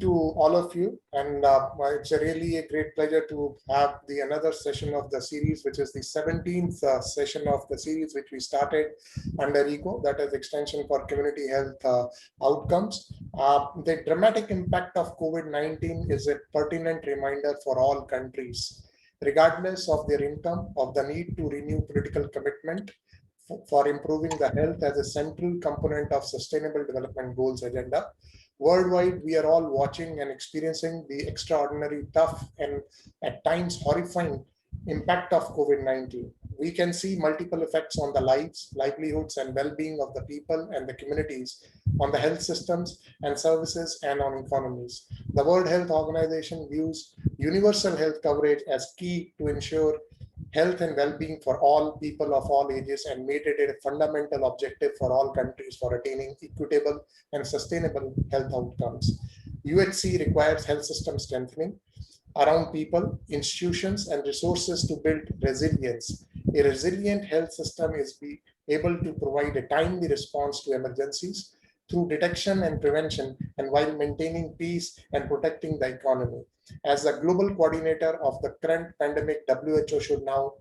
to all of you, and it's really a great pleasure to have the another session of the series, which is the 17th session of the series, which we started under ECO, that is Extension for Community Health Outcomes. The dramatic impact of COVID-19 is a pertinent reminder for all countries, regardless of their income, of the need to renew political commitment for improving the health as a central component of Sustainable Development Goals agenda. Worldwide, we are all watching and experiencing the extraordinary, tough, and at times horrifying impact of COVID-19. We can see multiple effects on the lives, livelihoods, and well being of the people and the communities, on the health systems and services, and on economies. The World Health Organization views universal health coverage as key to ensure health and well-being for all people of all ages, and made it a fundamental objective for all countries for attaining equitable and sustainable health outcomes. UHC requires health system strengthening around people, institutions, and resources to build resilience. A resilient health system is able to provide a timely response to emergencies through detection and prevention, and while maintaining peace and protecting the economy. As the global coordinator of the current pandemic, WHO should now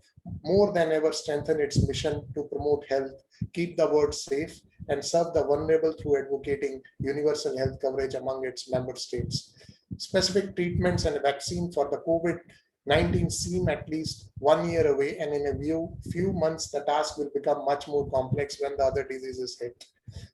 more than ever strengthen its mission to promote health, keep the world safe, and serve the vulnerable through advocating universal health coverage among its member states. Specific treatments and a vaccine for the COVID-19 seem at least 1 year away, and in a few months, the task will become much more complex when the other diseases hit.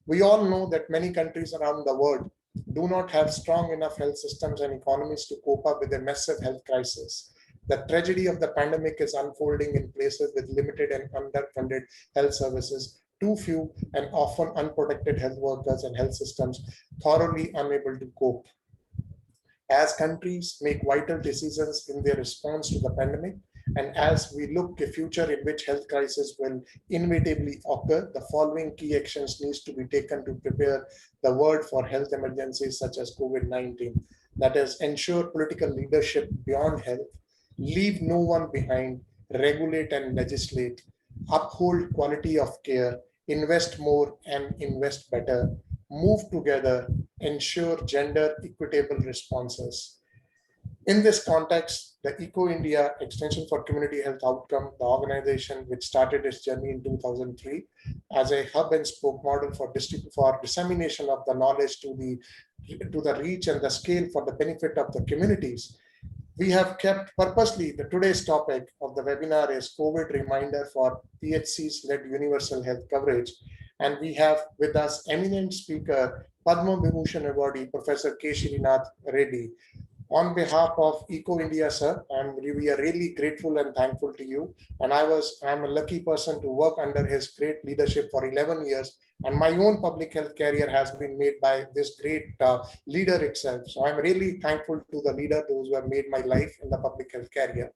We all know that many countries around the world do not have strong enough health systems and economies to cope up with a massive health crisis. The tragedy of the pandemic is unfolding in places with limited and underfunded health services, too few and often unprotected health workers, and health systems thoroughly unable to cope. As countries make vital decisions in their response to the pandemic, and as we look a future in which health crisis will inevitably occur, the following key actions needs to be taken to prepare the world for health emergencies such as COVID-19. That is, ensure political leadership beyond health, leave no one behind, regulate and legislate, uphold quality of care, invest more and invest better, move together, ensure gender equitable responses. In this context, the Eco India Extension for Community Health Outcome, the organization which started its journey in 2003 as a hub and spoke model for dissemination of the knowledge to the reach and the scale for the benefit of the communities, we have kept purposely the today's topic of the webinar is COVID reminder for PHC's led universal health coverage. And we have with us eminent speaker, Padma Vibhushan awardee, Professor K. Srinath Reddy. On behalf of Eco India, sir, we are really grateful and thankful to you. And I'm a lucky person to work under his great leadership for 11 years. And my own public health career has been made by this great leader itself. So I'm really thankful to the leader, those who have made my life in the public health career.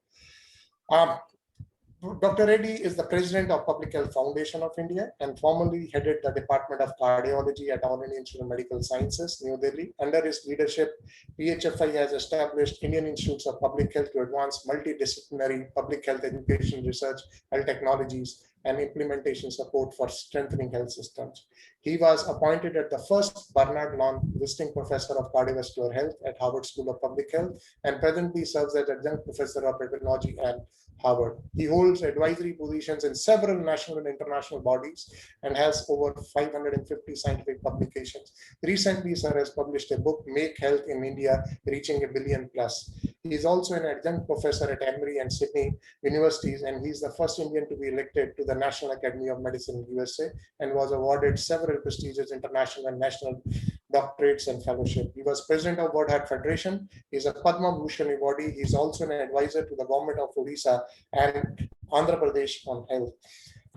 Dr. Reddy is the president of Public Health Foundation of India and formerly headed the Department of Cardiology at All India Institute of Medical Sciences, New Delhi. Under his leadership, PHFI has established Indian Institutes of Public Health to advance multidisciplinary public health education, research, health technologies, and implementation support for strengthening health systems. He was appointed at the first Bernard Lawn Visiting Professor of Cardiovascular Health at Harvard School of Public Health and presently serves as Adjunct Professor of Epidemiology at Harvard. He holds advisory positions in several national and international bodies and has over 550 scientific publications. Recently, sir has published a book, Make Health in India, Reaching a Billion Plus. He is also an adjunct professor at Emory and Sydney universities, and he's the first Indian to be elected to the National Academy of Medicine in USA and was awarded several prestigious international and national doctorates and fellowship. He was president of World Heart Federation. He's a Padma Bhushan awardee. He's also an advisor to the government of Odisha and Andhra Pradesh on health.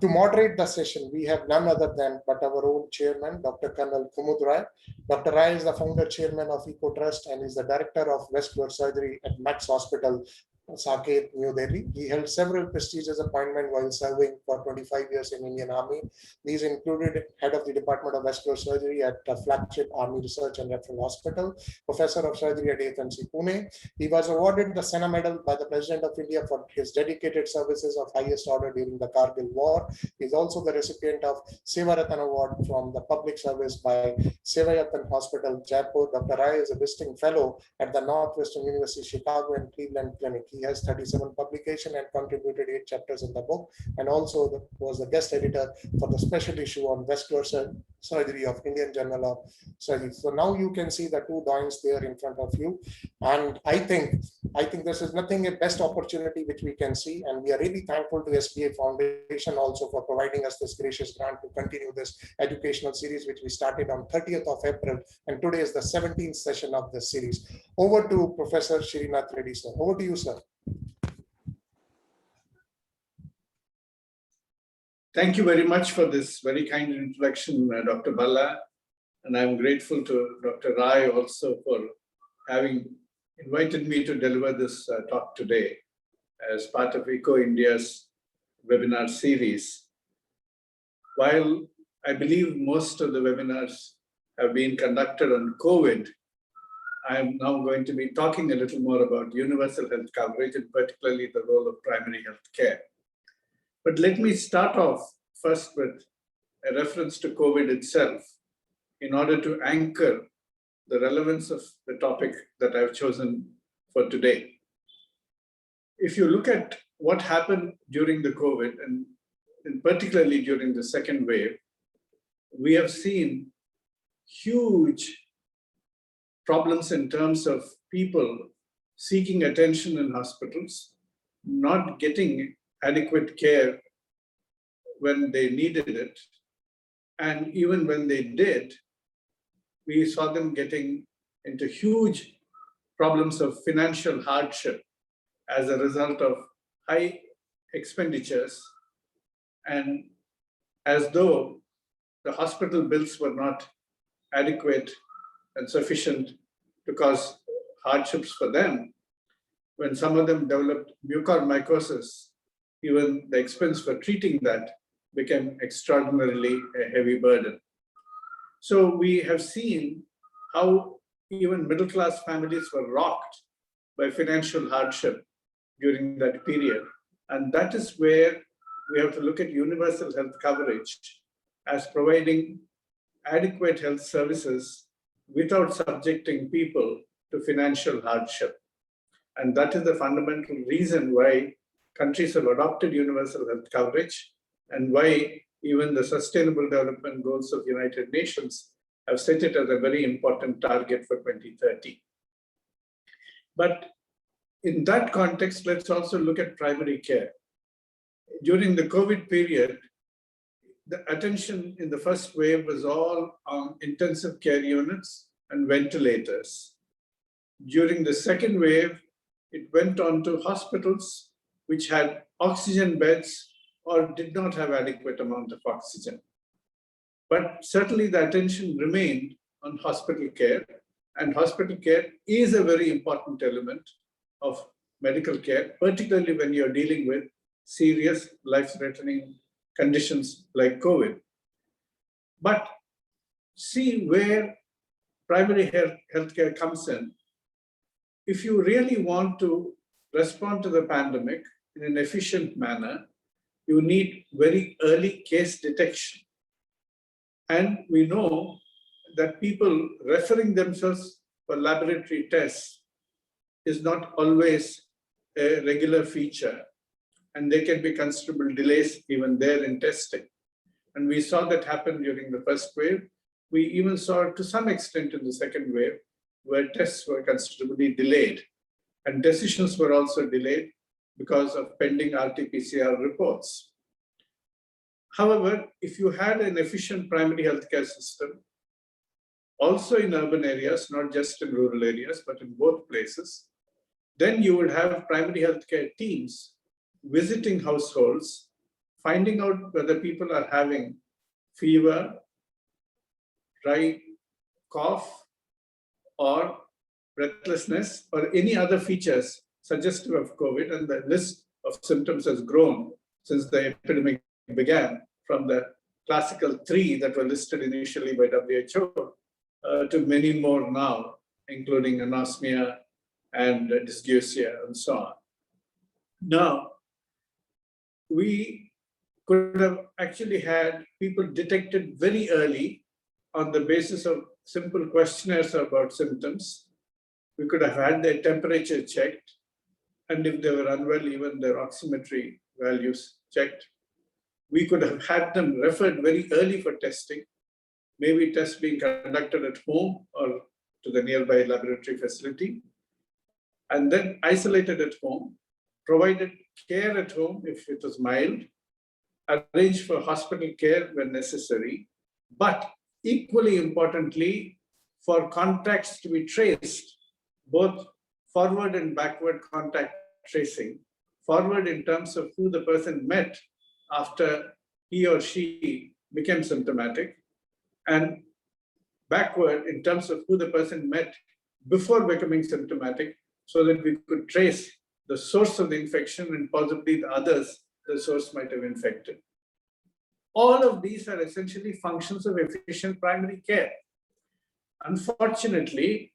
To moderate the session, we have none other than but our own chairman, Dr. Colonel Kumud Rai. Dr. Rai is the founder chairman of Eco Trust and is the director of vascular surgery at Max Hospital, Saket, New Delhi. He held several prestigious appointments while serving for 25 years in Indian Army. These included head of the Department of Vascular Surgery at flagship Army Research and Referral Hospital, professor of surgery at AFMC Pune. He was awarded the Sena Medal by the President of India for his dedicated services of highest order during the Kargil War. He is also the recipient of Seva Ratan Award from the Public Service by Sevayatan Hospital, Jaipur. Dr. Rai is a visiting fellow at the Northwestern University, Chicago and Cleveland Clinic. He has 37 publications and contributed 8 chapters in the book, and also was the guest editor for the special issue on vascular surgery of Indian Journal of Surgery. So now you can see the 2 drawings there in front of you, and I think this is nothing a best opportunity which we can see, and we are really thankful to SBA Foundation also for providing us this gracious grant to continue this educational series which we started on 30th of April, and today is the 17th session of this series. Over to Professor Srinath Reddy, sir. Over to you, sir. Thank you very much for this very kind introduction, Dr. Balla. And I'm grateful to Dr. Rai also for having invited me to deliver this talk today as part of ECO India's webinar series. While I believe most of the webinars have been conducted on COVID, I'm now going to be talking a little more about universal health coverage and particularly the role of primary health care. But let me start off first with a reference to COVID itself in order to anchor the relevance of the topic that I've chosen for today. If you look at what happened during the COVID, and particularly during the second wave, we have seen huge problems in terms of people seeking attention in hospitals, not getting adequate care when they needed it. And even when they did, we saw them getting into huge problems of financial hardship as a result of high expenditures, and as though the hospital bills were not adequate and sufficient to cause hardships for them. When some of them developed mucormycosis, even the expense for treating that became extraordinarily a heavy burden. So we have seen how even middle-class families were rocked by financial hardship during that period. And that is where we have to look at universal health coverage as providing adequate health services without subjecting people to financial hardship. And that is the fundamental reason why countries have adopted universal health coverage and why even the Sustainable Development Goals of the United Nations have set it as a very important target for 2030. But in that context, let's also look at primary care. During the COVID period, the attention in the first wave was all on intensive care units and ventilators. During the second wave, it went on to hospitals which had oxygen beds or did not have adequate amount of oxygen. But certainly the attention remained on hospital care, and hospital care is a very important element of medical care, particularly when you're dealing with serious life-threatening conditions like COVID. But see where primary healthcare comes in. If you really want to respond to the pandemic in an efficient manner, you need very early case detection. And we know that people referring themselves for laboratory tests is not always a regular feature, and there can be considerable delays even there in testing. And we saw that happen during the first wave. We even saw it to some extent in the second wave, where tests were considerably delayed. And decisions were also delayed because of pending RT-PCR reports. However, if you had an efficient primary healthcare system, also in urban areas, not just in rural areas, but in both places, then you would have primary healthcare teams visiting households, finding out whether people are having fever, dry cough, or breathlessness, or any other features suggestive of COVID, and the list of symptoms has grown since the epidemic began from the classical 3 that were listed initially by WHO to many more now, including anosmia and dysgeusia and so on. Now, we could have actually had people detected very early on the basis of simple questionnaires about symptoms. We could have had their temperature checked, and if they were unwell, even their oximetry values checked. We could have had them referred very early for testing, maybe tests being conducted at home or to the nearby laboratory facility, and then isolated at home, provided care at home if it was mild, arranged for hospital care when necessary, but equally importantly, for contacts to be traced, both forward and backward contact tracing, forward in terms of who the person met after he or she became symptomatic, and backward in terms of who the person met before becoming symptomatic, so that we could trace the source of the infection and possibly the others the source might have infected. All of these are essentially functions of efficient primary care. Unfortunately,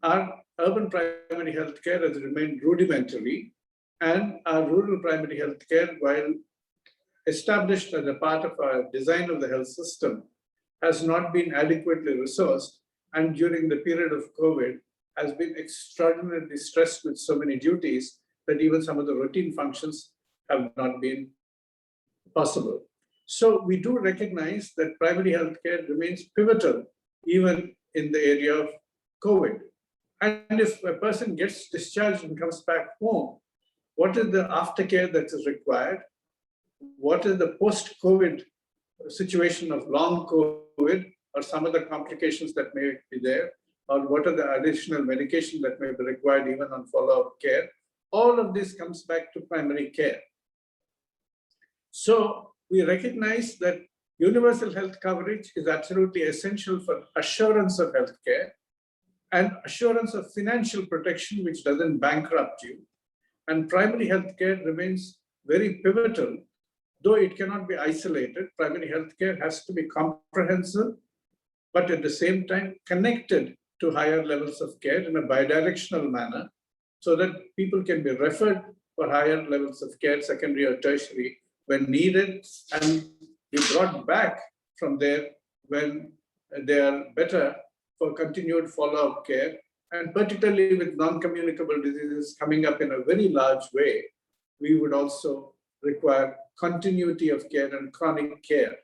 our urban primary health care has remained rudimentary, and our rural primary health care, while established as a part of our design of the health system, has not been adequately resourced, and during the period of COVID has been extraordinarily stressed with so many duties that even some of the routine functions have not been possible. So we do recognize that primary health care remains pivotal even in the area of COVID. And if a person gets discharged and comes back home, what is the aftercare that is required? What is the post-COVID situation of long COVID or some of the complications that may be there? Or what are the additional medication that may be required even on follow-up care? All of this comes back to primary care. So we recognize that universal health coverage is absolutely essential for assurance of health care and assurance of financial protection, which doesn't bankrupt you. And primary health care remains very pivotal, though it cannot be isolated. Primary health care has to be comprehensive, but at the same time connected to higher levels of care in a bidirectional manner, so that people can be referred for higher levels of care, secondary or tertiary, when needed, and be brought back from there when they are better for continued follow-up care. And particularly with non-communicable diseases coming up in a very large way, we would also require continuity of care and chronic care.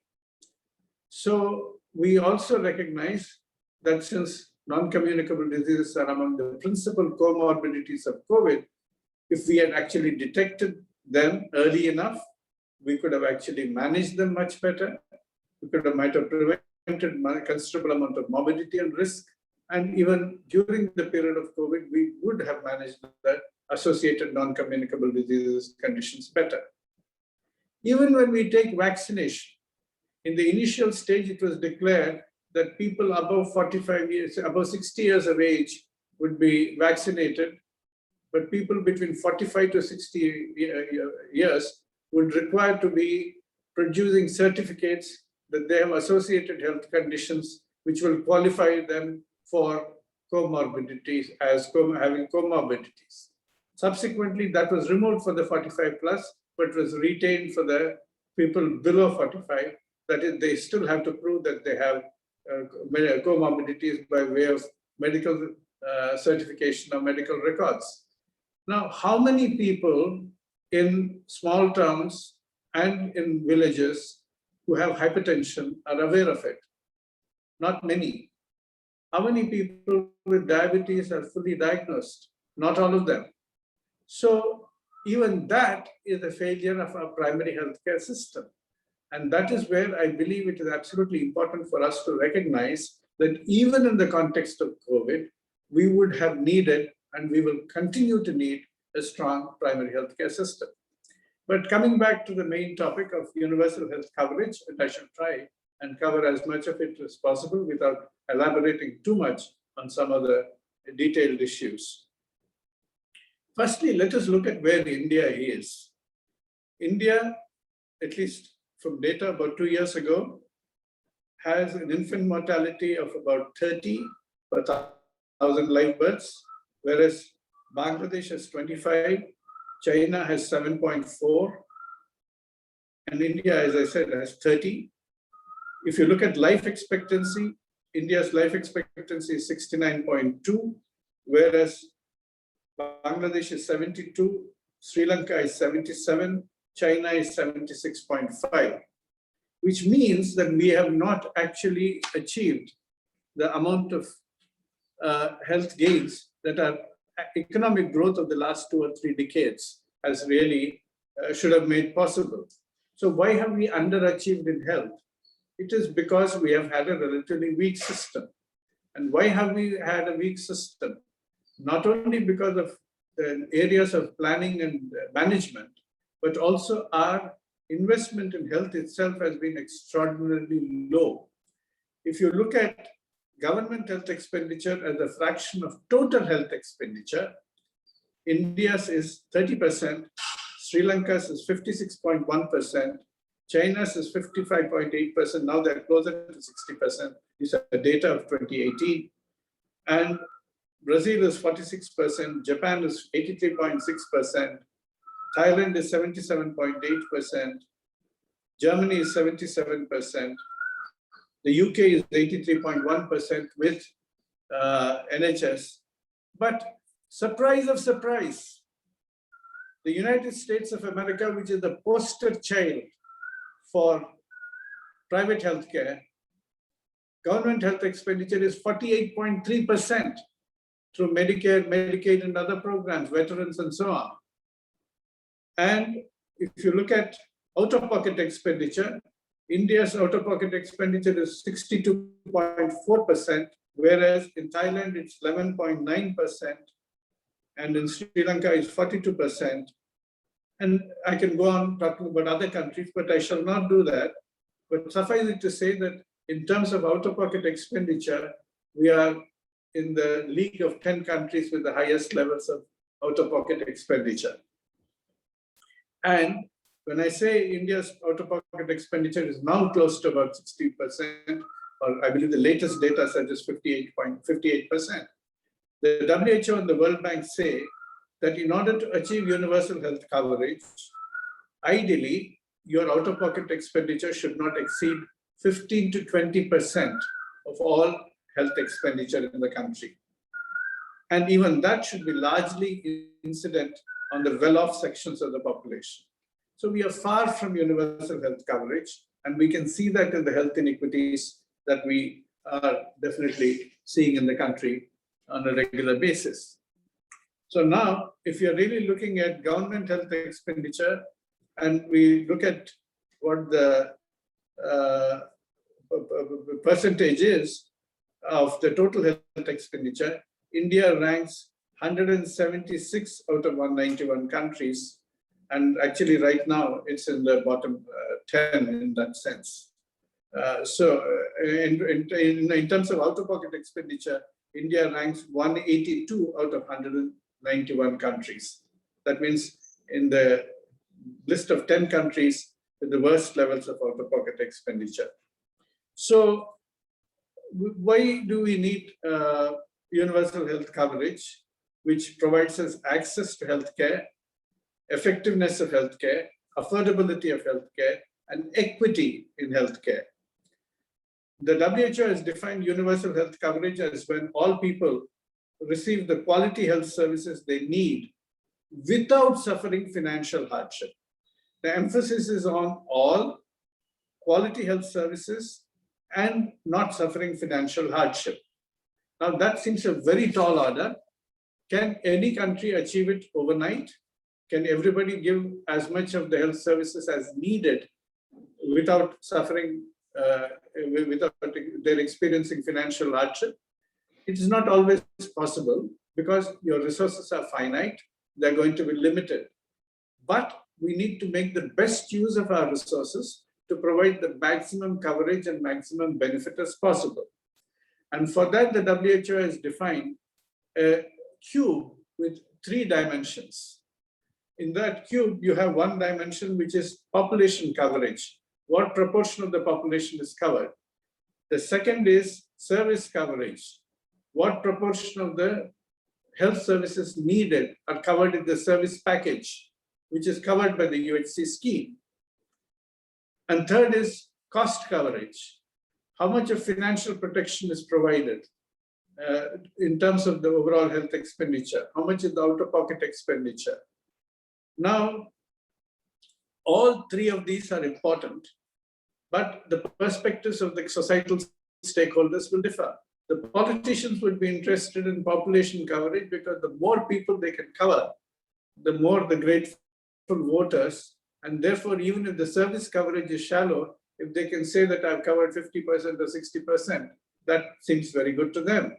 So we also recognize that since non-communicable diseases are among the principal comorbidities of COVID, if we had actually detected them early enough, we could have actually managed them much better. We might have prevented a considerable amount of morbidity and risk. And even during the period of COVID, we would have managed the associated non-communicable diseases conditions better. Even when we take vaccination, in the initial stage, it was declared that people above 45 years, above 60 years of age would be vaccinated, but people between 45 to 60 years would require to be producing certificates that they have associated health conditions which will qualify them for comorbidities as having comorbidities. Subsequently, that was removed for the 45 plus, but was retained for the people below 45. That is, they still have to prove that they have comorbidities by way of medical certification or medical records. Now, how many people in small towns and in villages who have hypertension are aware of it? Not many. How many people with diabetes are fully diagnosed? Not all of them. So even that is a failure of our primary healthcare system. And that is where I believe it is absolutely important for us to recognize that even in the context of COVID, we would have needed, and we will continue to need, a strong primary healthcare system. But coming back to the main topic of universal health coverage, and I shall try and cover as much of it as possible without elaborating too much on some of the detailed issues. Firstly, let us look at where India is. India, at least from data about 2 years ago, has an infant mortality of about 30 per thousand live births, whereas Bangladesh has 25, China has 7.4, and India, as I said, has 30. If you look at life expectancy, India's life expectancy is 69.2, whereas Bangladesh is 72, Sri Lanka is 77, China is 76.5, which means that we have not actually achieved the amount of health gains that our economic growth of the last 2 or 3 decades has really should have made possible. So why have we underachieved in health? It is because we have had a relatively weak system. And why have we had a weak system? Not only because of the areas of planning and management, but also our investment in health itself has been extraordinarily low. If you look at government health expenditure as a fraction of total health expenditure, India's is 30%, Sri Lanka's is 56.1%, China's is 55.8%, now they're closer to 60%. These are the data of 2018. And Brazil is 46%, Japan is 83.6%, Thailand is 77.8%, Germany is 77%, the UK is 83.1% with NHS. But surprise of surprise, the United States of America, which is the poster child for private healthcare, government health expenditure is 48.3% through Medicare, Medicaid, and other programs, veterans, and so on. And if you look at out-of-pocket expenditure, India's out-of-pocket expenditure is 62.4%, whereas in Thailand it's 11.9%, and in Sri Lanka it's 42%. And I can go on talking about other countries, but I shall not do that. But suffice it to say that in terms of out-of-pocket expenditure, we are in the league of 10 countries with the highest levels of out-of-pocket expenditure. And when I say India's out-of-pocket expenditure is now close to about 60%, or I believe the latest data suggests 58%. The WHO and the World Bank say that in order to achieve universal health coverage, ideally, your out-of-pocket expenditure should not exceed 15 to 20% of all health expenditure in the country. And even that should be largely incident on the well-off sections of the population. So we are far from universal health coverage, and we can see that in the health inequities that we are definitely seeing in the country on a regular basis. So now, if you're really looking at government health expenditure, and we look at what the percentage is of the total health expenditure, India ranks 176 out of 191 countries. And actually right now it's in the bottom 10 in that sense. So in terms of out-of-pocket expenditure, India ranks 182 out of 191 countries. That means in the list of 10 countries with the worst levels of out-of-pocket expenditure. So why do we need universal health coverage, which provides us access to healthcare, effectiveness of healthcare, affordability of healthcare, and equity in healthcare? The WHO has defined universal health coverage as when all people receive the quality health services they need without suffering financial hardship. The emphasis is on all quality health services and not suffering financial hardship. Now that seems a very tall order. Can any country achieve it overnight? Can everybody give as much of the health services as needed without suffering, without they're experiencing financial hardship? It is not always possible because your resources are finite, they're going to be limited. But we need to make the best use of our resources to provide the maximum coverage and maximum benefit as possible. And for that, the WHO has defined a cube with 3 dimensions. In that cube, you have one dimension, which is population coverage. What proportion of the population is covered? The second is service coverage. What proportion of the health services needed are covered in the service package, which is covered by the UHC scheme. And third is cost coverage. How much of financial protection is provided in terms of the overall health expenditure? How much is the out-of-pocket expenditure? Now, all 3 of these are important, but the perspectives of the societal stakeholders will differ. The politicians would be interested in population coverage because the more people they can cover, the more the grateful voters, and therefore, even if the service coverage is shallow, if they can say that I've covered 50% or 60%, that seems very good to them.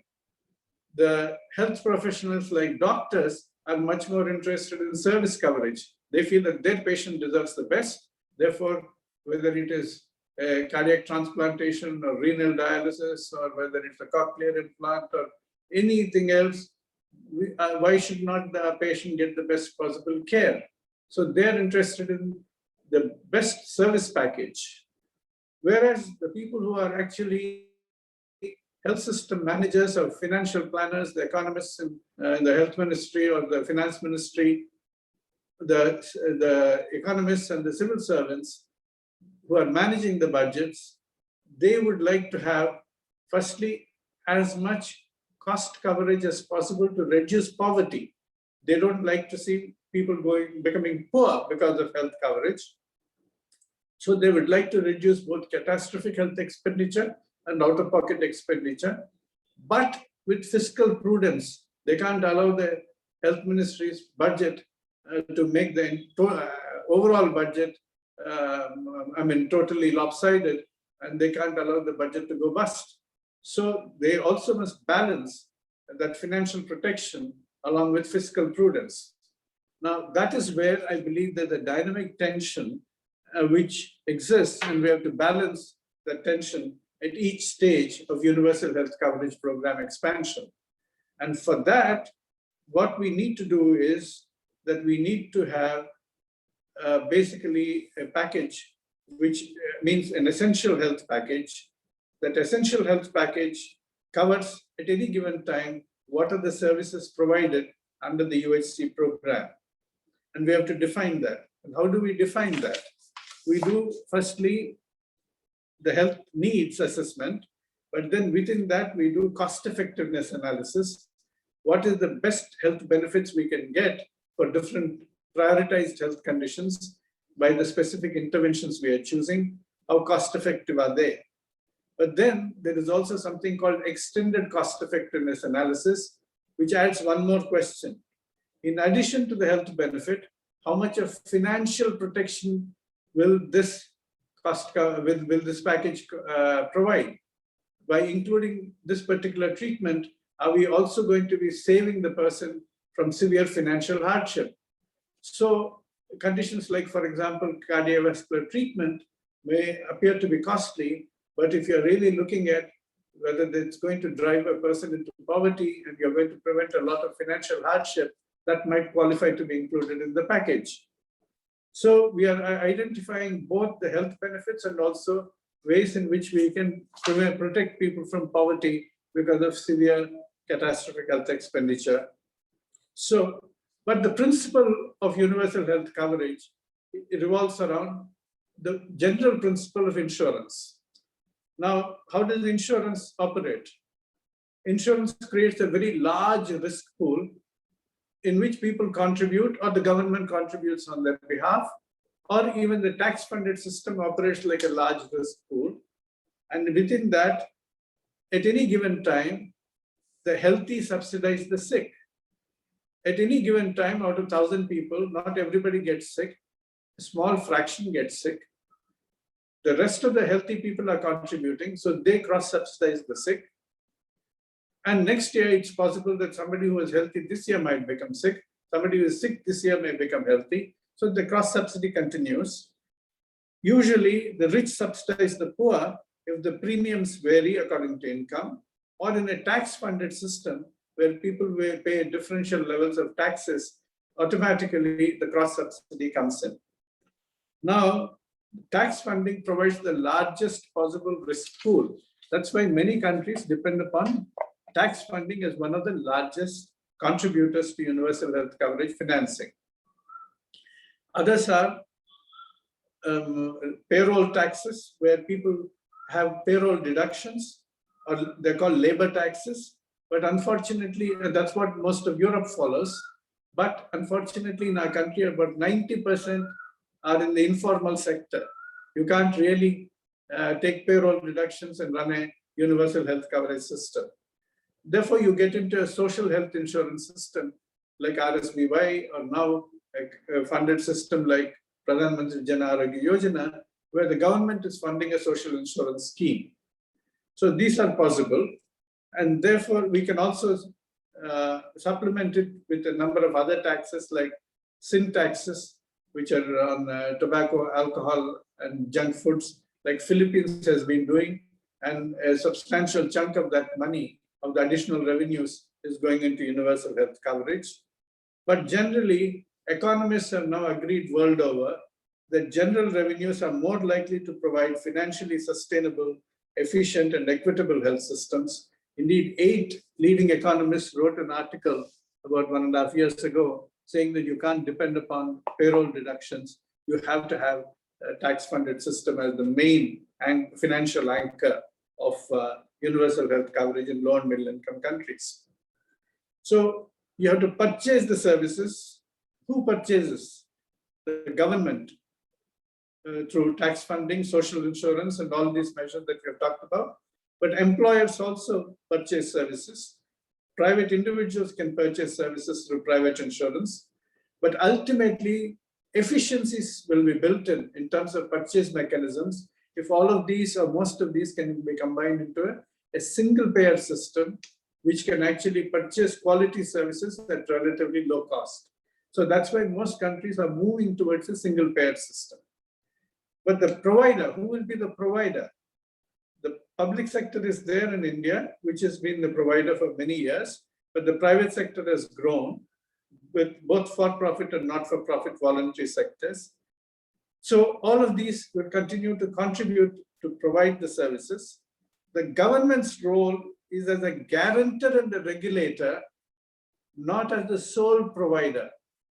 The health professionals like doctors are much more interested in service coverage. They feel that their patient deserves the best. Therefore, whether it is a cardiac transplantation or renal dialysis, or whether it's a cochlear implant or anything else, why should not the patient get the best possible care? So they're interested in the best service package. Whereas the people who are actually health system managers or financial planners, the economists in the health ministry or the finance ministry, the economists and the civil servants who are managing the budgets, they would like to have, firstly, as much cost coverage as possible to reduce poverty. They don't like to see people becoming poor because of health coverage. So they would like to reduce both catastrophic health expenditure and out-of-pocket expenditure, but with fiscal prudence. They can't allow the health ministry's budget to make the overall budget totally lopsided, and they can't allow the budget to go bust. So they also must balance that financial protection along with fiscal prudence. Now, that is where I believe that the dynamic tension which exists, and we have to balance the tension at each stage of universal health coverage program expansion. And for that, what we need to do is that we need to have basically a package, which means an essential health package. That essential health package covers at any given time what are the services provided under the UHC program. And we have to define that. And how do we define that? We do, firstly, the health needs assessment, but then within that, we do cost effectiveness analysis. What is the best health benefits we can get for different prioritized health conditions by the specific interventions we are choosing? How cost effective are they? But then there is also something called extended cost effectiveness analysis, which adds one more question. In addition to the health benefit, how much of financial protection will this this package provide? By including this particular treatment, are we also going to be saving the person from severe financial hardship? So conditions like, for example, cardiovascular treatment may appear to be costly, but if you're really looking at whether it's going to drive a person into poverty and you're going to prevent a lot of financial hardship, that might qualify to be included in the package. So we are identifying both the health benefits and also ways in which we can protect people from poverty because of severe catastrophic health expenditure. So, but the principle of universal health coverage, it revolves around the general principle of insurance. Now, how does insurance operate? Insurance creates a very large risk pool in which people contribute, or the government contributes on their behalf, or even the tax-funded system operates like a large risk pool. And within that, at any given time, the healthy subsidize the sick. At any given time, out of 1,000 people, not everybody gets sick. A small fraction gets sick. The rest of the healthy people are contributing, so they cross-subsidize the sick. And next year, it's possible that somebody who is healthy this year might become sick. Somebody who is sick this year may become healthy. So the cross-subsidy continues. Usually, the rich subsidize the poor if the premiums vary according to income, or in a tax-funded system, where people will pay differential levels of taxes, automatically the cross subsidy comes in. Now, tax funding provides the largest possible risk pool. That's why many countries depend upon tax funding as one of the largest contributors to universal health coverage financing. Others are payroll taxes, where people have payroll deductions, or they're called labor taxes. But unfortunately, that's what most of Europe follows. But unfortunately, in our country, about 90% are in the informal sector. You can't really take payroll deductions and run a universal health coverage system. Therefore, you get into a social health insurance system like RSBY, or now a funded system like Pradhan Mantri Jan Arogya Yojana, where the government is funding a social insurance scheme. So these are possible. And therefore, we can also supplement it with a number of other taxes like sin taxes, which are on tobacco, alcohol, and junk foods, like Philippines has been doing. And a substantial chunk of that money, of the additional revenues, is going into universal health coverage. But generally, economists have now agreed world over that general revenues are more likely to provide financially sustainable, efficient, and equitable health systems. Indeed, 8 leading economists wrote an article about 1.5 years ago saying that you can't depend upon payroll deductions. You have to have a tax-funded system as the main and financial anchor of universal health coverage in low and middle income countries. So you have to purchase the services. Who purchases? The government, through tax funding, social insurance, and all these measures that we have talked about. But employers also purchase services. Private individuals can purchase services through private insurance. But ultimately, efficiencies will be built in terms of purchase mechanisms if all of these or most of these can be combined into a single payer system, which can actually purchase quality services at relatively low cost. So that's why most countries are moving towards a single payer system. But the provider, who will be the provider? The public sector is there in India, which has been the provider for many years, but the private sector has grown with both for-profit and not-for-profit voluntary sectors. So all of these will continue to contribute to provide the services. The government's role is as a guarantor and a regulator, not as the sole provider,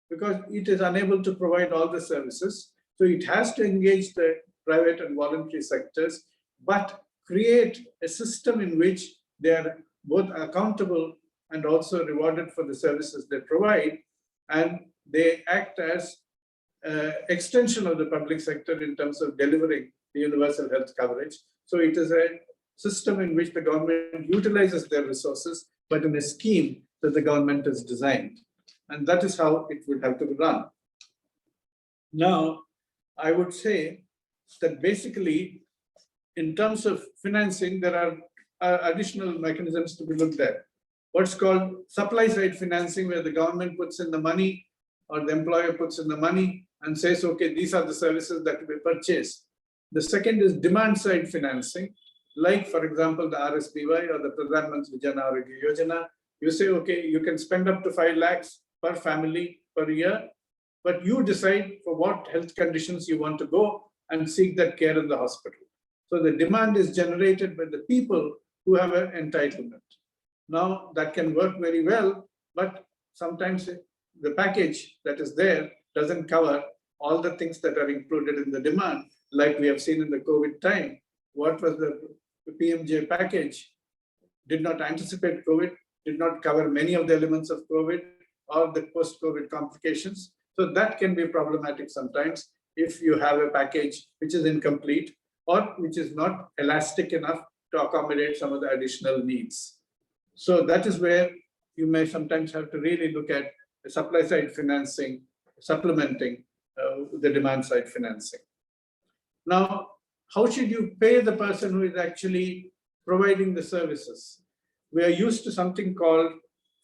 because it is unable to provide all the services. So it has to engage the private and voluntary sectors, but create a system in which they are both accountable and also rewarded for the services they provide, and they act as extension of the public sector in terms of delivering the universal health coverage. So it is a system in which the government utilizes their resources, but in a scheme that the government has designed. And that is how it would have to be run. Now, I would say that basically, in terms of financing, there are additional mechanisms to be looked at. What's called supply side financing, where the government puts in the money or the employer puts in the money and says, okay, these are the services that will be purchased. The second is demand side financing, like, for example, the RSBY or the Pradhan Mantri Jan Arogya Yojana. You say, okay, you can spend up to 5 lakhs per family per year, but you decide for what health conditions you want to go and seek that care in the hospital. So the demand is generated by the people who have an entitlement. Now, that can work very well, but sometimes the package that is there doesn't cover all the things that are included in the demand, like we have seen in the COVID time. What was the PMJ package? Did not anticipate COVID, did not cover many of the elements of COVID or the post-COVID complications. So that can be problematic sometimes if you have a package which is incomplete or which is not elastic enough to accommodate some of the additional needs. So that is where you may sometimes have to really look at the supply side financing, supplementing the demand side financing. Now, how should you pay the person who is actually providing the services? We are used to something called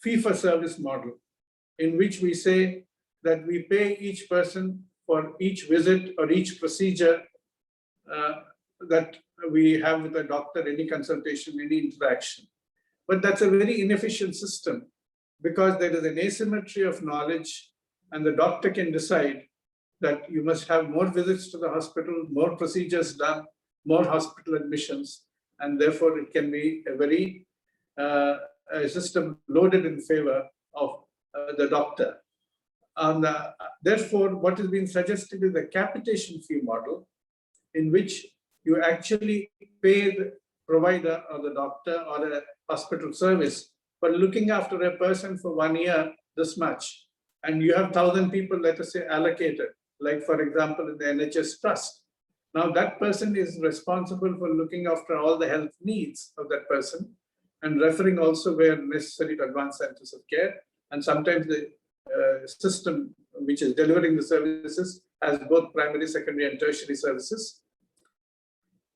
fee-for-service model, in which we say that we pay each person for each visit or each procedure that we have with a doctor, any consultation, any interaction. But that's a very inefficient system because there is an asymmetry of knowledge, and the doctor can decide that you must have more visits to the hospital, more procedures done, more hospital admissions, and therefore it can be a very a system loaded in favor of the doctor. And therefore, what is being suggested is a capitation fee model in which you actually pay the provider or the doctor or a hospital service for looking after a person for 1 year, this much. And you have 1,000 people, let us say, allocated, like for example, in the NHS trust. Now that person is responsible for looking after all the health needs of that person and referring also where necessary to advanced centers of care. And sometimes the system which is delivering the services has both primary, secondary, and tertiary services.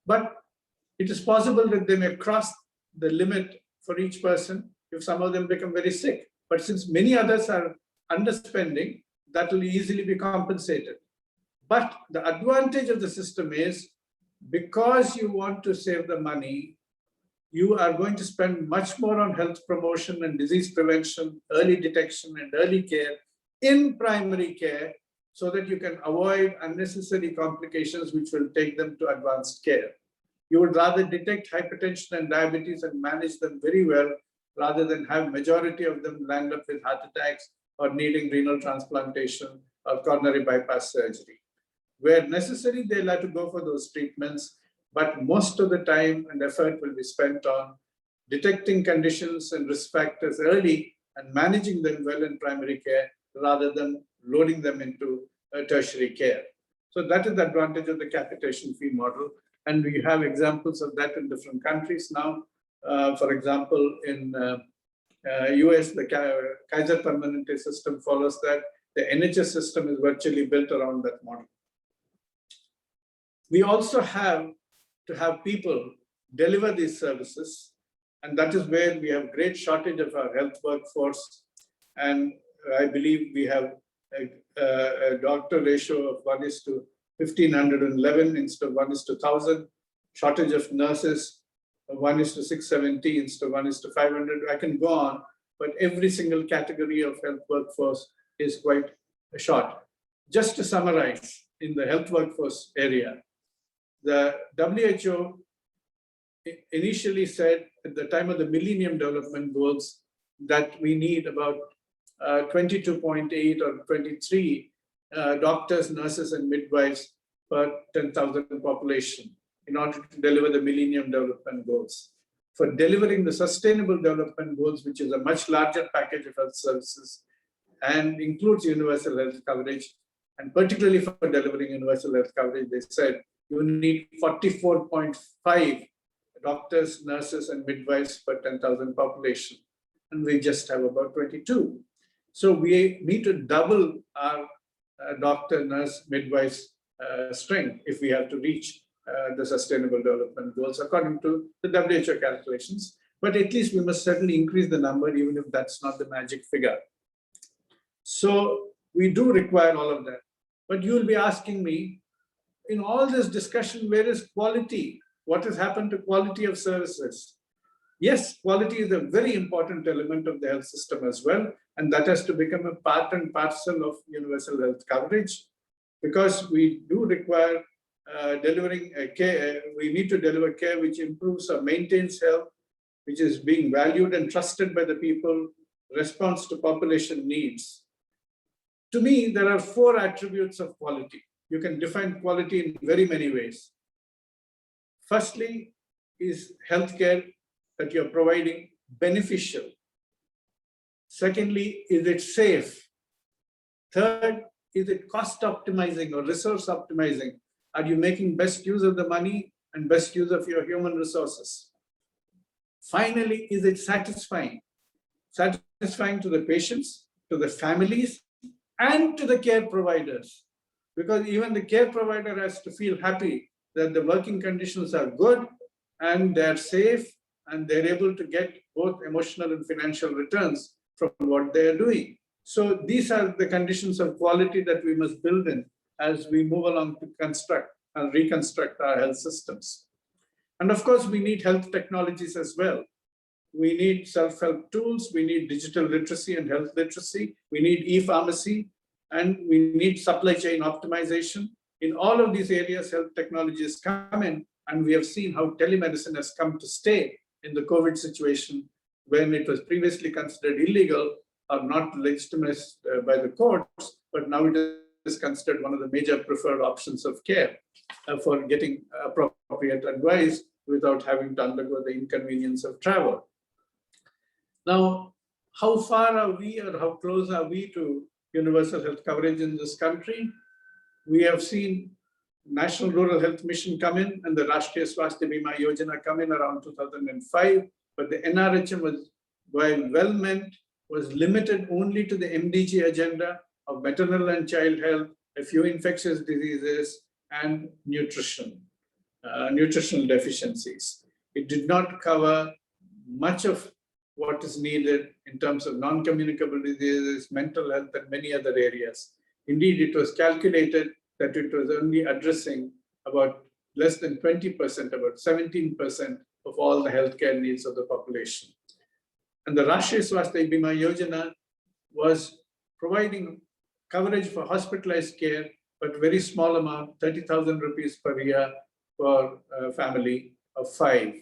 But it is possible that they may cross the limit for each person if some of them become very sick. But since many others are underspending, that will easily be compensated. But the advantage of the system is because you want to save the money, you are going to spend much more on health promotion and disease prevention, early detection and early care in primary care so that you can avoid unnecessary complications which will take them to advanced care. You would rather detect hypertension and diabetes and manage them very well rather than have majority of them land up with heart attacks or needing renal transplantation or coronary bypass surgery. Where necessary, they'll have to go for those treatments, but most of the time and effort will be spent on detecting conditions and risk factors early and managing them well in primary care rather than loading them into tertiary care. So that is the advantage of the capitation fee model. And we have examples of that in different countries now. For example, in US, the Kaiser Permanente system follows that. The NHS system is virtually built around that model. We also have to have people deliver these services, and that is where we have great shortage of our health workforce. And I believe we have a doctor ratio of 1:1,511 instead of 1:1,000, shortage of nurses, 1:670 instead of 1:500. I can go on, but every single category of health workforce is quite short. Just to summarize, in the health workforce area, the WHO initially said at the time of the Millennium Development Goals that we need about 22.8 or 23 doctors, nurses, and midwives per 10,000 population in order to deliver the Millennium Development Goals. For delivering the Sustainable Development Goals, which is a much larger package of health services and includes universal health coverage, and particularly for delivering universal health coverage, they said you need 44.5 doctors, nurses, and midwives per 10,000 population. And we just have about 22. So we need to double our doctor, nurse, midwives strength if we have to reach the Sustainable Development Goals according to the WHO calculations. But at least we must certainly increase the number, even if that's not the magic figure. So we do require all of that. But you will be asking me, in all this discussion, where is quality? What has happened to quality of services? Yes, quality is a very important element of the health system as well, and that has to become a part and parcel of universal health coverage, because we do require delivering care. We need to deliver care which improves or maintains health, which is being valued and trusted by the people, responds to population needs. To me, there are 4 attributes of quality. You can define quality in very many ways. Firstly, is healthcare that you're providing beneficial? Secondly, is it safe? Third, is it cost optimizing or resource optimizing? Are you making best use of the money and best use of your human resources? Finally, is it satisfying? Satisfying to the patients, to the families, and to the care providers. Because even the care provider has to feel happy that the working conditions are good and they're safe and they're able to get both emotional and financial returns from what they're doing. So these are the conditions of quality that we must build in as we move along to construct and reconstruct our health systems. And of course, we need health technologies as well. we need self-help tools, we need digital literacy and health literacy, we need e-pharmacy, and we need supply chain optimization. In all of these areas, health technologies come in, and we have seen how telemedicine has come to stay in the COVID situation when it was previously considered illegal or not legitimate by the courts, but now it is considered one of the major preferred options of care for getting appropriate advice without having to undergo the inconvenience of travel. Now, how far are we, or how close are we to universal health coverage in this country? We have seen National Rural Health Mission come in and the Rashtriya Swasthya Bima Yojana come in around 2005, but the NRHM was, while well meant, was limited only to the MDG agenda of maternal and child health, a few infectious diseases, and nutritional deficiencies. It did not cover much of what is needed in terms of non-communicable diseases, mental health, and many other areas. Indeed, it was calculated that it was only addressing about less than 20%, about 17% of all the healthcare needs of the population. And the Rashtriya Swasthya Bima Yojana was providing coverage for hospitalized care, but very small amount, 30,000 rupees per year for a family of 5.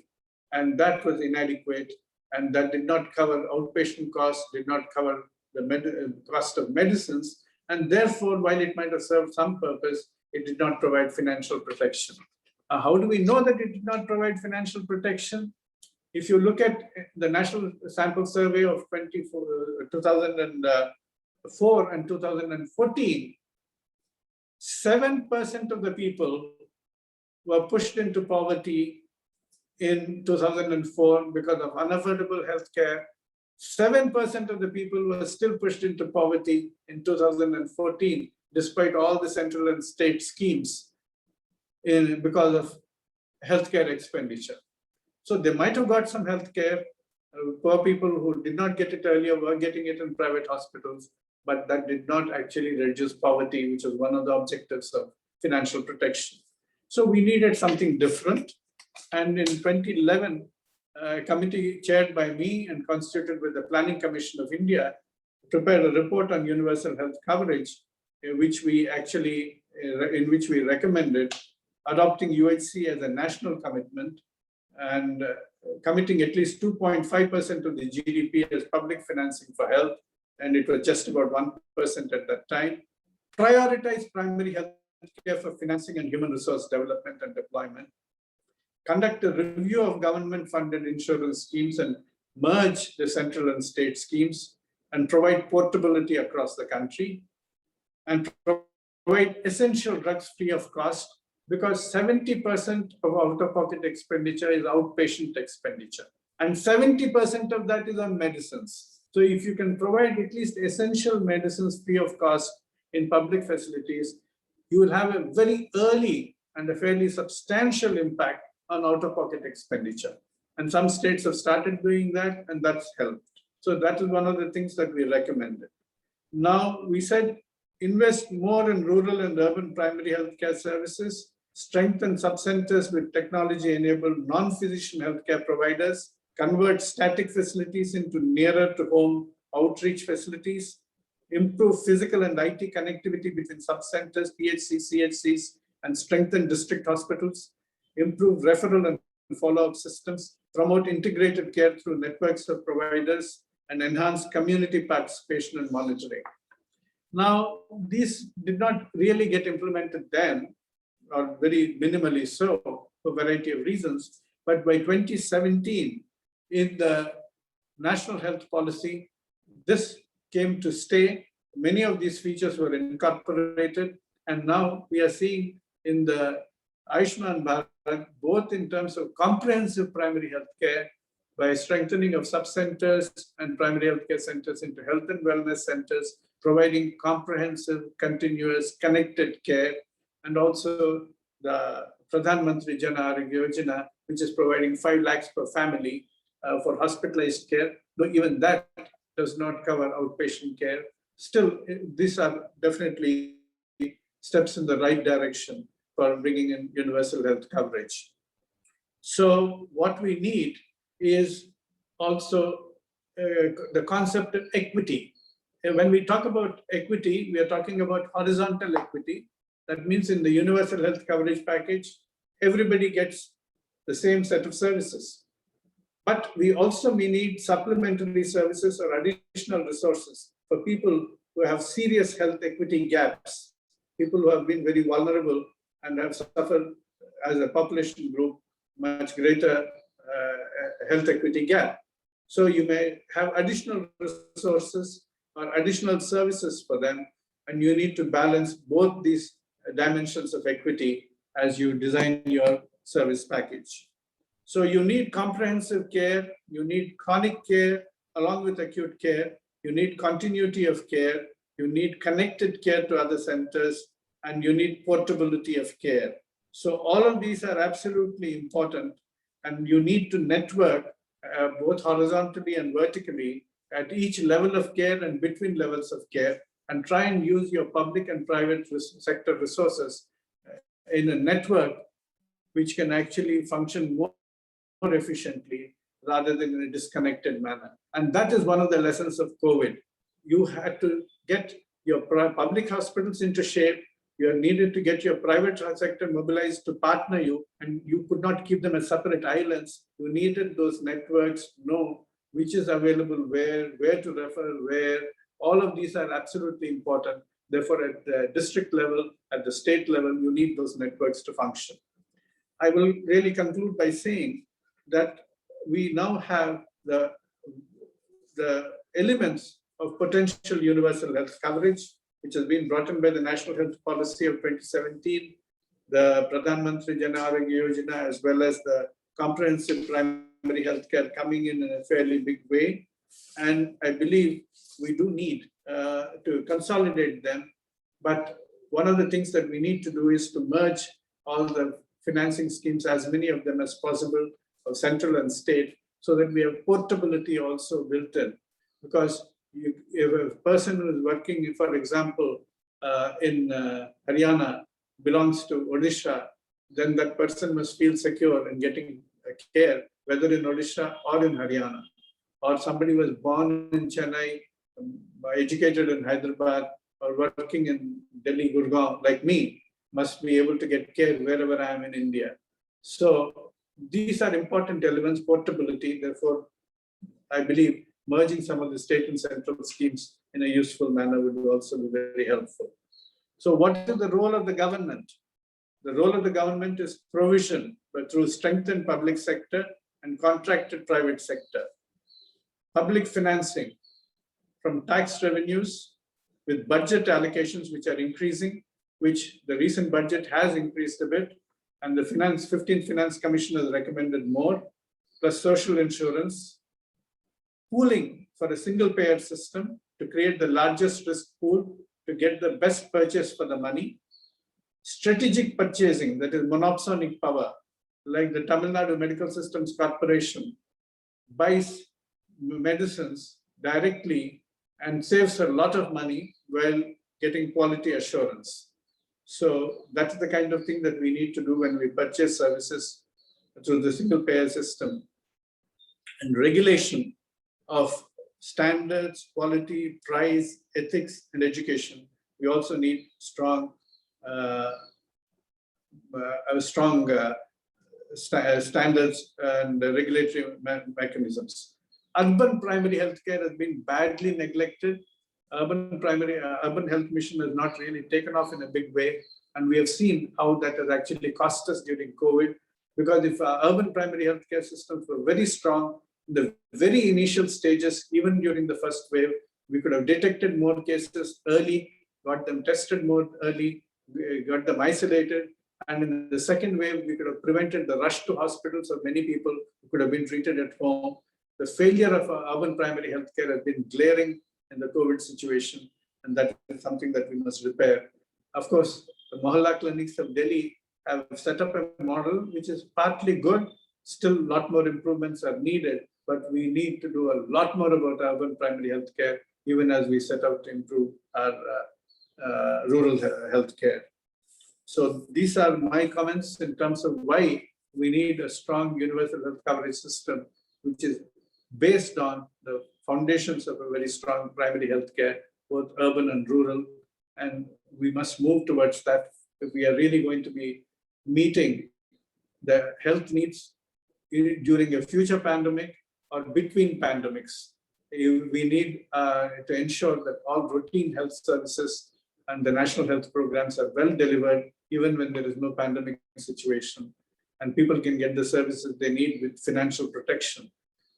And that was inadequate, and that did not cover outpatient costs, did not cover the cost of medicines, and therefore, while it might have served some purpose, it did not provide financial protection. How do we know that it did not provide financial protection? If you look at the National Sample Survey of 2004 and 2014, 7% of the people were pushed into poverty in 2004 because of unaffordable healthcare. 7% of the people were still pushed into poverty in 2014, despite all the central and state schemes because of healthcare expenditure. So they might have got some healthcare. Poor people who did not get it earlier were getting it in private hospitals, but that did not actually reduce poverty, which was one of the objectives of financial protection. So we needed something different. And in 2011, a committee chaired by me and constituted with the Planning Commission of India prepared a report on universal health coverage, in which we recommended adopting UHC as a national commitment and committing at least 2.5% of the GDP as public financing for health, and it was just about 1% at that time. Prioritize primary health care for financing and human resource development and deployment. Conduct a review of government-funded insurance schemes and merge the central and state schemes, and provide portability across the country, and provide essential drugs free of cost, because 70% of out-of-pocket expenditure is outpatient expenditure, and 70% of that is on medicines. So if you can provide at least essential medicines free of cost in public facilities, you will have a very early and a fairly substantial impact on out-of-pocket expenditure. And some states have started doing that, and that's helped. So that is one of the things that we recommended. Now, we said invest more in rural and urban primary healthcare services, strengthen subcenters with technology-enabled non-physician healthcare providers, convert static facilities into nearer-to-home outreach facilities, improve physical and IT connectivity between subcenters, PHC, CHCs, and strengthen district hospitals, improve referral and follow-up systems, promote integrated care through networks of providers, and enhance community participation and monitoring. Now, these did not really get implemented then, or very minimally so, for a variety of reasons. But by 2017, in the National Health Policy, this came to stay. Many of these features were incorporated, and now we are seeing in the Ayushman Bharat, both in terms of comprehensive primary health care by strengthening of sub-centers and primary healthcare centers into health and wellness centers, providing comprehensive, continuous, connected care, and also the Pradhan Mantri Jan Arogya Yojana, which is providing 5 lakhs per family for hospitalized care, though even that does not cover outpatient care. Still, these are definitely steps in the right direction for bringing in universal health coverage. So what we need is also the concept of equity. And when we talk about equity, we are talking about horizontal equity. That means in the universal health coverage package, everybody gets the same set of services. But we also may need supplementary services or additional resources for people who have serious health equity gaps, people who have been very vulnerable and have suffered as a population group much greater health equity gap. So you may have additional resources or additional services for them, and you need to balance both these dimensions of equity as you design your service package. So you need comprehensive care, you need chronic care along with acute care, you need continuity of care, you need connected care to other centers, and you need portability of care. So all of these are absolutely important, and you need to network both horizontally and vertically at each level of care and between levels of care, and try and use your public and private sector resources in a network which can actually function more efficiently rather than in a disconnected manner. And that is one of the lessons of COVID. You had to get your public hospitals into shape. You needed to get your private sector mobilized to partner you, and you could not keep them as separate islands. You needed those networks to know which is available where to refer where. All of these are absolutely important. Therefore, at the district level, at the state level, you need those networks to function. I will really conclude by saying that we now have the elements of potential universal health coverage, which has been brought in by the National Health Policy of 2017, the Pradhan Mantri Jan Arogya Yojana, as well as the comprehensive primary healthcare coming in a fairly big way. And I believe we do need to consolidate them. But one of the things that we need to do is to merge all the financing schemes, as many of them as possible, of central and state, so that we have portability also built in. Because if a person who is working, for example, in Haryana belongs to Odisha, then that person must feel secure in getting care, whether in Odisha or in Haryana. Or somebody was born in Chennai, educated in Hyderabad, or working in Delhi, Gurgaon, like me, must be able to get care wherever I am in India. So these are important elements, portability. Therefore, I believe merging some of the state and central schemes in a useful manner would also be very helpful. So what is the role of the government? The role of the government is provision, but through strengthened public sector and contracted private sector. Public financing from tax revenues with budget allocations which are increasing, which the recent budget has increased a bit, and the 15th Finance Commission has recommended more, plus social insurance, pooling for a single payer system to create the largest risk pool to get the best purchase for the money, strategic purchasing, that is monopsonic power, like the Tamil Nadu Medical Systems Corporation buys medicines directly and saves a lot of money while getting quality assurance. So that's the kind of thing that we need to do when we purchase services through the single payer system. And regulation of standards, quality, price, ethics, and education. We also need strong standards and regulatory mechanisms. Urban primary healthcare has been badly neglected. Urban health mission has not really taken off in a big way, and we have seen how that has actually cost us during COVID. Because if our urban primary healthcare systems were very strong in the very initial stages, even during the first wave, we could have detected more cases early, got them tested more early, got them isolated, and in the second wave, we could have prevented the rush to hospitals of many people who could have been treated at home. The failure of urban primary healthcare has been glaring in the COVID situation, and that is something that we must repair. Of course, the Mohalla clinics of Delhi have set up a model which is partly good. Still, a lot more improvements are needed, but we need to do a lot more about urban primary healthcare, even as we set out to improve our rural healthcare. So these are my comments in terms of why we need a strong universal health coverage system, which is based on the foundations of a very strong primary healthcare, both urban and rural. And we must move towards that if we are really going to be meeting the health needs during a future pandemic or between pandemics. We need to ensure that all routine health services and the national health programs are well delivered, even when there is no pandemic situation, and people can get the services they need with financial protection.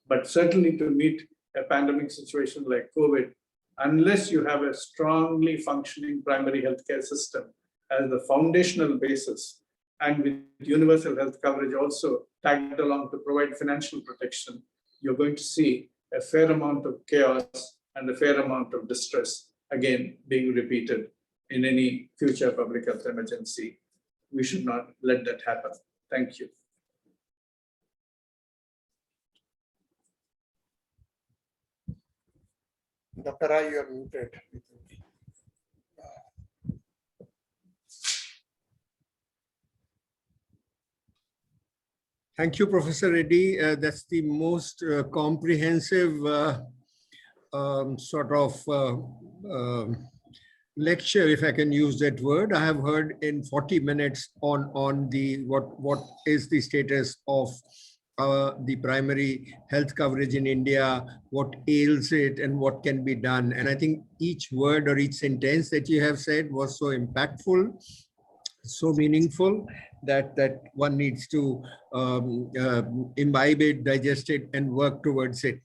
But certainly to meet a pandemic situation like COVID, unless you have a strongly functioning primary healthcare system as the foundational basis, and with universal health coverage also tagged along to provide financial protection, you're going to see a fair amount of chaos and a fair amount of distress, again, being repeated in any future public health emergency. We should not let that happen. Thank you. Dr. Rai, you are muted. Thank you, Professor Reddy. That's the most comprehensive sort of lecture, if I can use that word, I have heard in 40 minutes on the what is the status of the primary health coverage in India, what ails it, and what can be done. And I think each word or each sentence that you have said was so impactful, so meaningful, that one needs to imbibe it, digest it, and work towards it.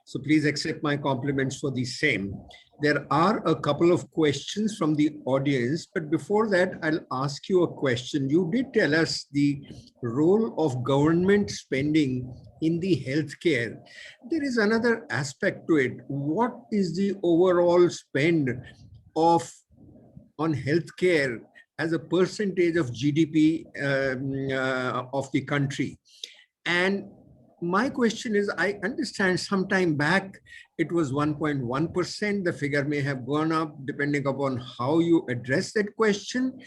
So please accept my compliments for the same. There are a couple of questions from the audience, but before that, I'll ask you a question. You did tell us the role of government spending in the healthcare. There is another aspect to it. What is the overall spend on healthcare as a percentage of GDP of the country? And my question is, I understand sometime back it was 1.1%. The figure may have gone up depending upon how you address that question.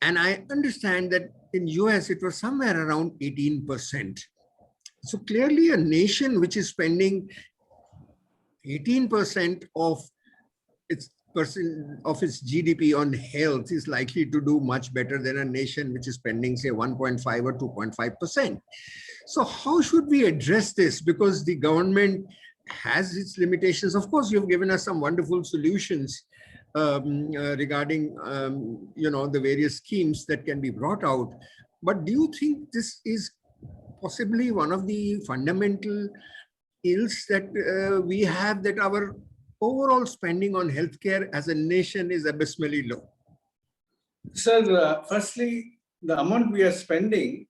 And I understand that in US it was somewhere around 18%. So clearly a nation which is spending 18% of its GDP on health is likely to do much better than a nation which is spending, say, 1.5 or 2.5%. So how should we address this? Because the government has its limitations. Of course, you've given us some wonderful solutions regarding the various schemes that can be brought out. But do you think this is possibly one of the fundamental ills that we have, that our overall spending on healthcare as a nation is abysmally low? Sir, firstly, the amount we are spending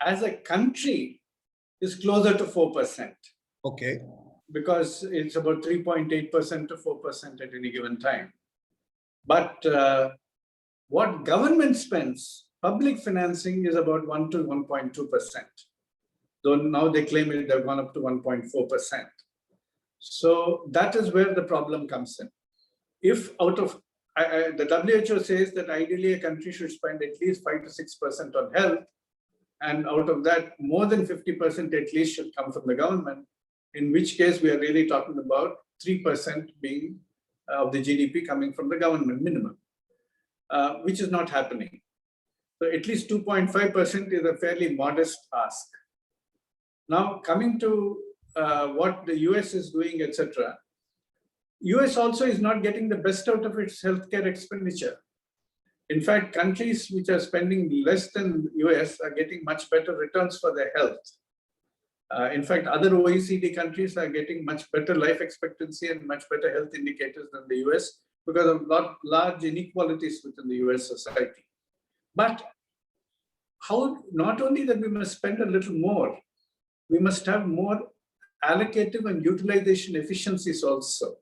as a country is closer to 4%. Okay. Because it's about 3.8% to 4% at any given time. But what government spends, public financing, is about 1 to 1.2%. Though now they claim it, they've gone up to 1.4%. So that is where the problem comes in. If out of, the WHO says that ideally a country should spend at least 5 to 6% on health, and out of that, more than 50% at least should come from the government, in which case we are really talking about 3% being of the GDP coming from the government minimum, which is not happening. So at least 2.5% is a fairly modest ask. Now coming to what the US is doing, etc. US also is not getting the best out of its healthcare expenditure. In fact, countries which are spending less than US are getting much better returns for their health. In fact, other OECD countries are getting much better life expectancy and much better health indicators than the US because of large inequalities within the US society. But how, not only that we must spend a little more, we must have more allocative and utilization efficiencies also.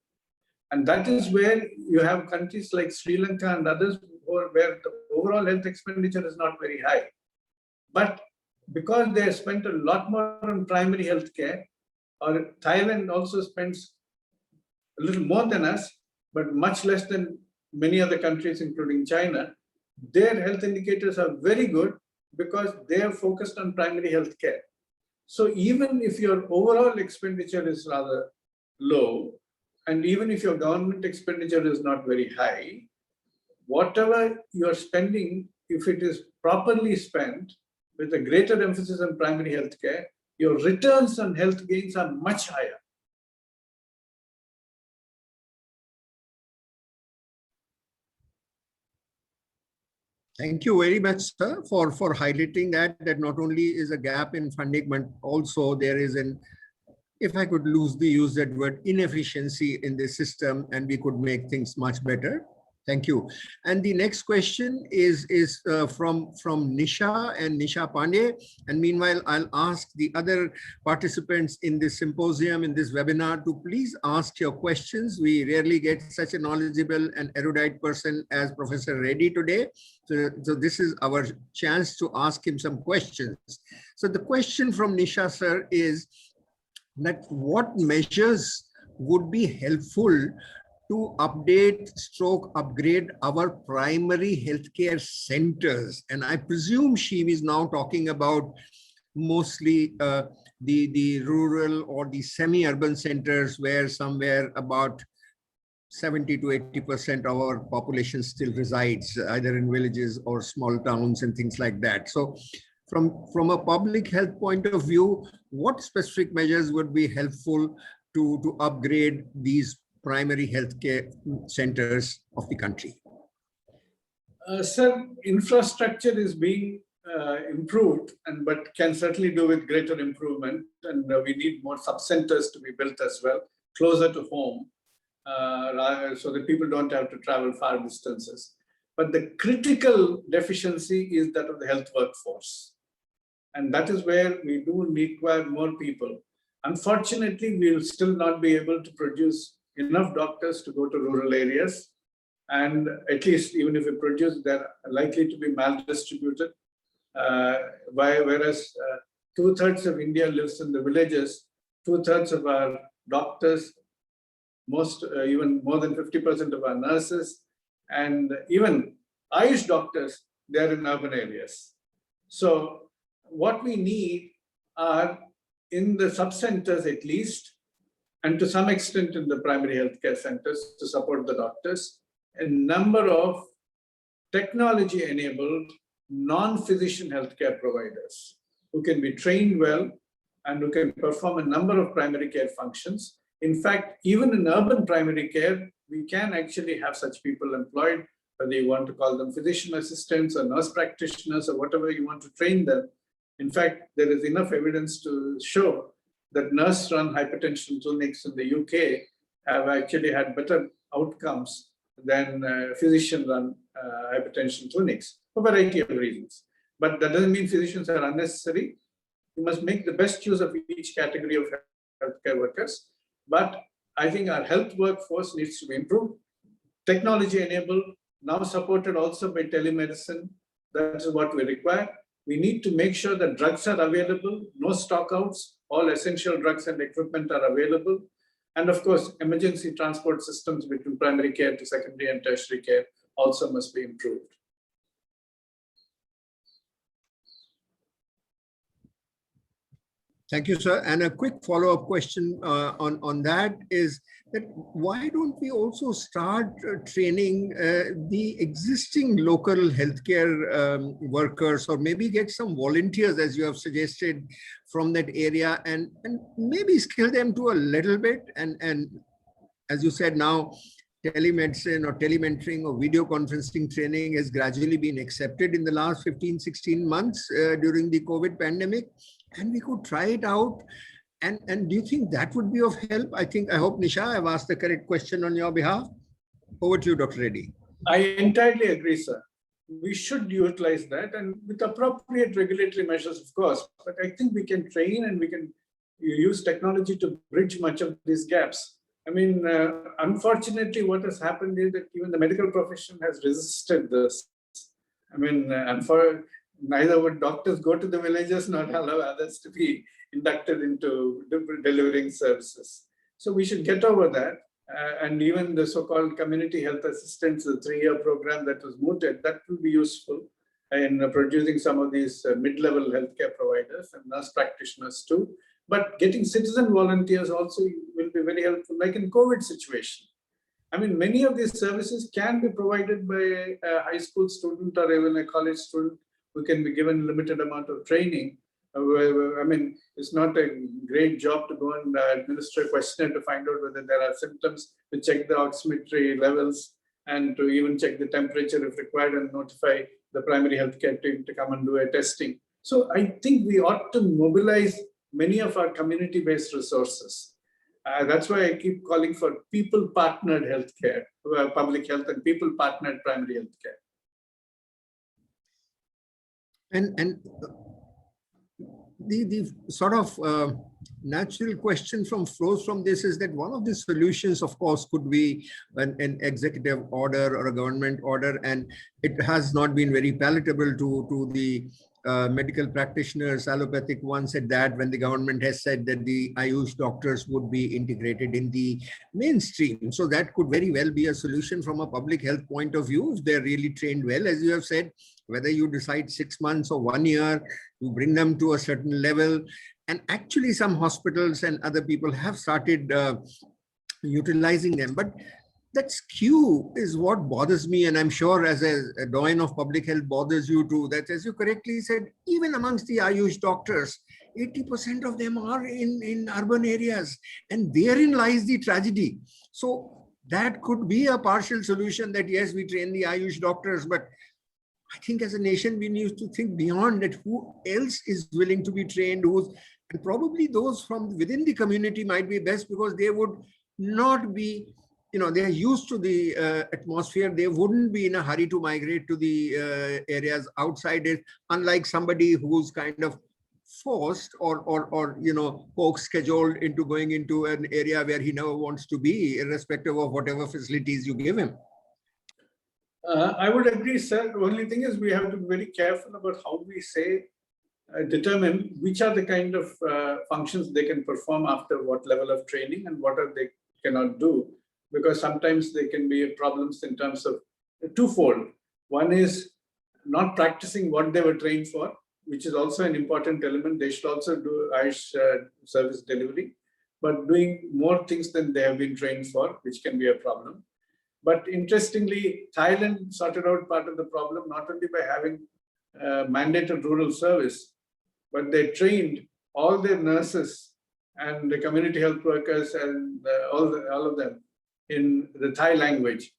And that is where you have countries like Sri Lanka and others where the overall health expenditure is not very high. But because they have spent a lot more on primary health care, or Thailand also spends a little more than us, but much less than many other countries, including China, their health indicators are very good because they are focused on primary health care. So even if your overall expenditure is rather low, and even if your government expenditure is not very high, whatever you're spending, if it is properly spent with a greater emphasis on primary health care, your returns on health gains are much higher. Thank you very much, sir, for highlighting that not only is a gap in funding, but also there is an, if I could use that word, inefficiency in the system, and we could make things much better. Thank you. And the next question is from Nisha and Nisha Pandey. And meanwhile, I'll ask the other participants in this symposium, in this webinar, to please ask your questions. We rarely get such a knowledgeable and erudite person as Professor Reddy today. So this is our chance to ask him some questions. So the question from Nisha, sir, is that what measures would be helpful to upgrade our primary healthcare centers? And I presume she is now talking about mostly the rural or the semi-urban centers where somewhere about 70 to 80% of our population still resides either in villages or small towns and things like that. So from a public health point of view, what specific measures would be helpful to upgrade these primary healthcare centers of the country? Sir, infrastructure is being improved, but can certainly do with greater improvement. And we need more sub-centers to be built as well, closer to home, so that people don't have to travel far distances. But the critical deficiency is that of the health workforce. And that is where we do require more people. Unfortunately, we will still not be able to produce enough doctors to go to rural areas. And at least even if we produce, they're likely to be maldistributed. Whereas 2/3 of India lives in the villages, 2/3 of our doctors, even more than 50% of our nurses, and even Ayush doctors, they're in urban areas. So what we need are, in the sub-centers at least, and to some extent in the primary healthcare centers to support the doctors, a number of technology-enabled non-physician healthcare providers who can be trained well and who can perform a number of primary care functions. In fact, even in urban primary care, we can actually have such people employed, whether you want to call them physician assistants or nurse practitioners or whatever you want to train them. In fact, there is enough evidence to show that nurse-run hypertension clinics in the UK have actually had better outcomes than physician-run hypertension clinics for a variety of reasons. But that doesn't mean physicians are unnecessary. We must make the best use of each category of healthcare workers. But I think our health workforce needs to be improved, technology-enabled, now supported also by telemedicine. That is what we require. We need to make sure that drugs are available, no stockouts, all essential drugs and equipment are available. And of course, emergency transport systems between primary care to secondary and tertiary care also must be improved. Thank you, sir. And a quick follow-up question on that is that why don't we also start training the existing local healthcare workers, or maybe get some volunteers, as you have suggested, from that area, and maybe skill them to a little bit. And as you said, now telemedicine or telementoring or video conferencing training has gradually been accepted in the last 15, 16 months during the COVID pandemic. And we could try it out. And do you think that would be of help? I hope, Nisha, I've asked the correct question on your behalf. Over to you, Dr. Reddy. I entirely agree, sir. We should utilize that, and with appropriate regulatory measures, of course. But I think we can train and we can use technology to bridge much of these gaps. I mean, unfortunately, what has happened is that even the medical profession has resisted this. I mean, neither would doctors go to the villages nor allow others to be inducted into delivering services. So we should get over that. And even the so-called community health assistance, the 3-year program that was mooted, that will be useful. in producing some of these mid-level healthcare providers and nurse practitioners too. But getting citizen volunteers also will be very helpful, like in COVID situation. I mean, many of these services can be provided by a high school student or even a college student who can be given limited amount of training. I mean, it's not a great job to go and administer a questionnaire to find out whether there are symptoms, to check the oximetry levels, and to even check the temperature if required and notify the primary healthcare team to come and do a testing. So I think we ought to mobilize many of our community-based resources. That's why I keep calling for people-partnered healthcare, public health and people-partnered primary healthcare. And the sort of natural question flows from this is that one of the solutions, of course, could be an executive order or a government order, and it has not been very palatable to the medical practitioners, allopathic ones at that, when the government has said that the Ayush doctors would be integrated in the mainstream. So that could very well be a solution from a public health point of view if they're really trained well, as you have said. Whether you decide 6 months or 1 year, you bring them to a certain level. And actually some hospitals and other people have started utilizing them. But that skew is what bothers me, and I'm sure as a doyen of public health bothers you too, that as you correctly said, even amongst the Ayush doctors, 80% of them are in urban areas, and therein lies the tragedy. So that could be a partial solution, that yes, we train the Ayush doctors, but I think as a nation, we need to think beyond that. Who else is willing to be trained? And probably those from within the community might be best, because they would not be, they are used to the atmosphere. They wouldn't be in a hurry to migrate to the areas outside it, unlike somebody who's kind of forced or coax scheduled into going into an area where he never wants to be, irrespective of whatever facilities you give him. I would agree, sir. The only thing is we have to be very careful about how we say, determine which are the kind of functions they can perform after what level of training and what are they cannot do. Because sometimes there can be problems in terms of twofold. One is not practicing what they were trained for, which is also an important element. They should also do Ayush service delivery, but doing more things than they have been trained for, which can be a problem. But interestingly, Thailand sorted out part of the problem, not only by having mandated rural service, but they trained all their nurses and the community health workers and all of them in the Thai language.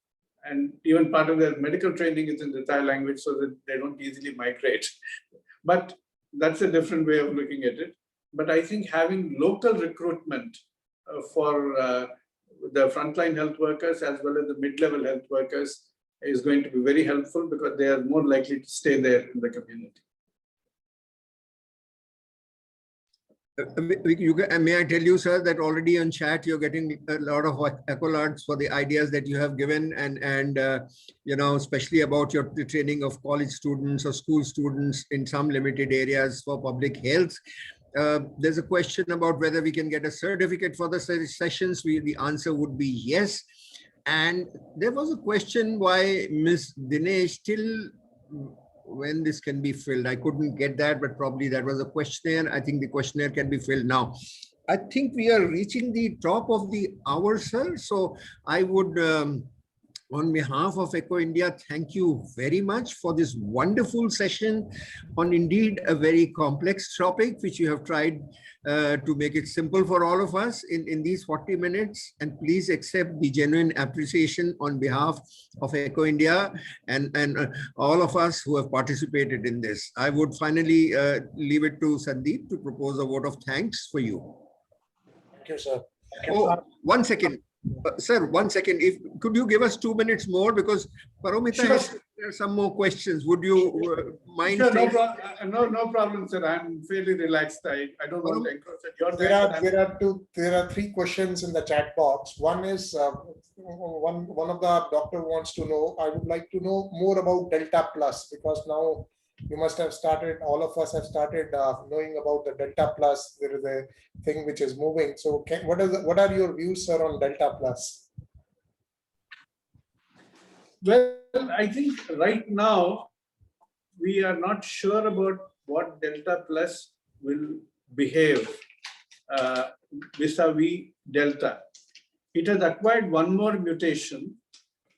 And even part of their medical training is in the Thai language so that they don't easily migrate. But that's a different way of looking at it. But I think having local recruitment for the frontline health workers as well as the mid-level health workers is going to be very helpful, because they are more likely to stay there in the community. May I tell you, sir, that already on chat you're getting a lot of accolades for the ideas that you have given, and especially about the training of college students or school students in some limited areas for public health. There's a question about whether we can get a certificate for the sessions. The answer would be yes. And there was a question why Ms. Dinesh till when this can be filled. I couldn't get that, but probably that was a questionnaire. I think the questionnaire can be filled now. I think we are reaching the top of the hour, sir. So I would, on behalf of Echo India, thank you very much for this wonderful session on indeed a very complex topic, which you have tried to make it simple for all of us in these 40 minutes. And please accept the genuine appreciation on behalf of Echo India and all of us who have participated in this. I would finally leave it to Sandeep to propose a vote of thanks for you. Thank you, sir. Oh, 1 second. Sir, 1 second. Could you give us 2 minutes more, because Paromita has some more questions. Would you mind? Sure, no problem, sir. I'm fairly relaxed. I don't want to encroach at your time. There are 3 questions in the chat box. One is one of the doctor wants to know. I would like to know more about Delta Plus, because now you must have started. All of us have started knowing about the Delta Plus. There is a thing which is moving. So, what are your views, sir, on Delta Plus? Well, I think right now, we are not sure about what Delta plus will behave vis-a-vis Delta. It has acquired one more mutation,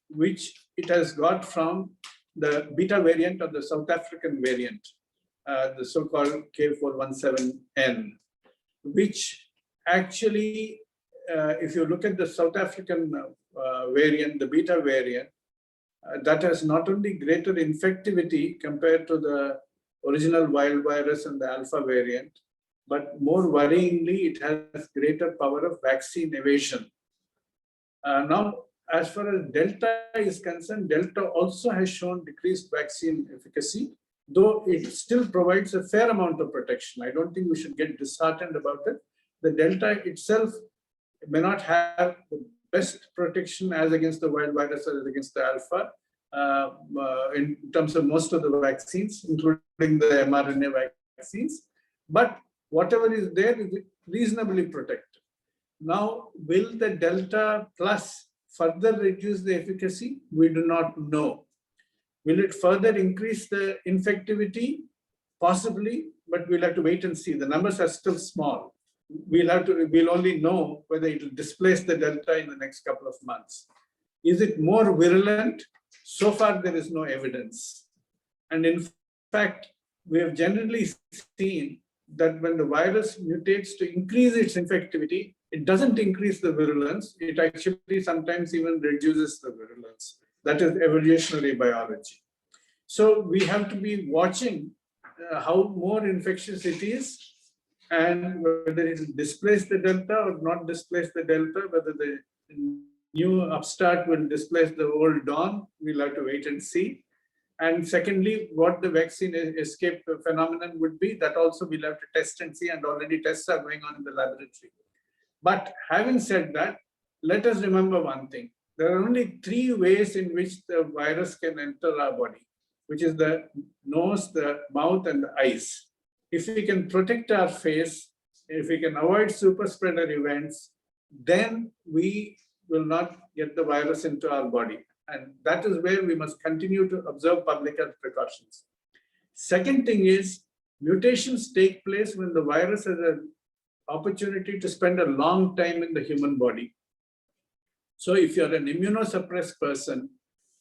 which it has got from the beta variant of the South African variant, the so-called K417N, which actually, if you look at the South African variant, the beta variant, that has not only greater infectivity compared to the original wild virus and the alpha variant, but more worryingly, it has greater power of vaccine evasion. Now, as far as Delta is concerned, Delta also has shown decreased vaccine efficacy, though it still provides a fair amount of protection. I don't think we should get disheartened about it. The Delta itself may not have the best protection as against the wild virus or as against the alpha in terms of most of the vaccines, including the mRNA vaccines. But whatever is there is reasonably protected. Now, will the Delta plus further reduce the efficacy? We do not know. Will it further increase the infectivity? Possibly, but we'll have to wait and see. The numbers are still small. We'll only know whether it will displace the Delta in the next couple of months. Is it more virulent? So far, there is no evidence. And in fact, we have generally seen that when the virus mutates to increase its infectivity, it doesn't increase the virulence. It actually sometimes even reduces the virulence. That is evolutionary biology. So we have to be watching how more infectious it is and whether it will displace the Delta or not displace the Delta, whether the new upstart will displace the old dawn, we'll have to wait and see. And secondly, what the vaccine escape phenomenon would be, that also we'll have to test and see, and already tests are going on in the laboratory. But having said that, let us remember one thing. There are only 3 ways in which the virus can enter our body, which is the nose, the mouth, and the eyes. If we can protect our face, if we can avoid super spreader events, then we will not get the virus into our body. And that is where we must continue to observe public health precautions. Second thing is, mutations take place when the virus has an opportunity to spend a long time in the human body. So if you're an immunosuppressed person,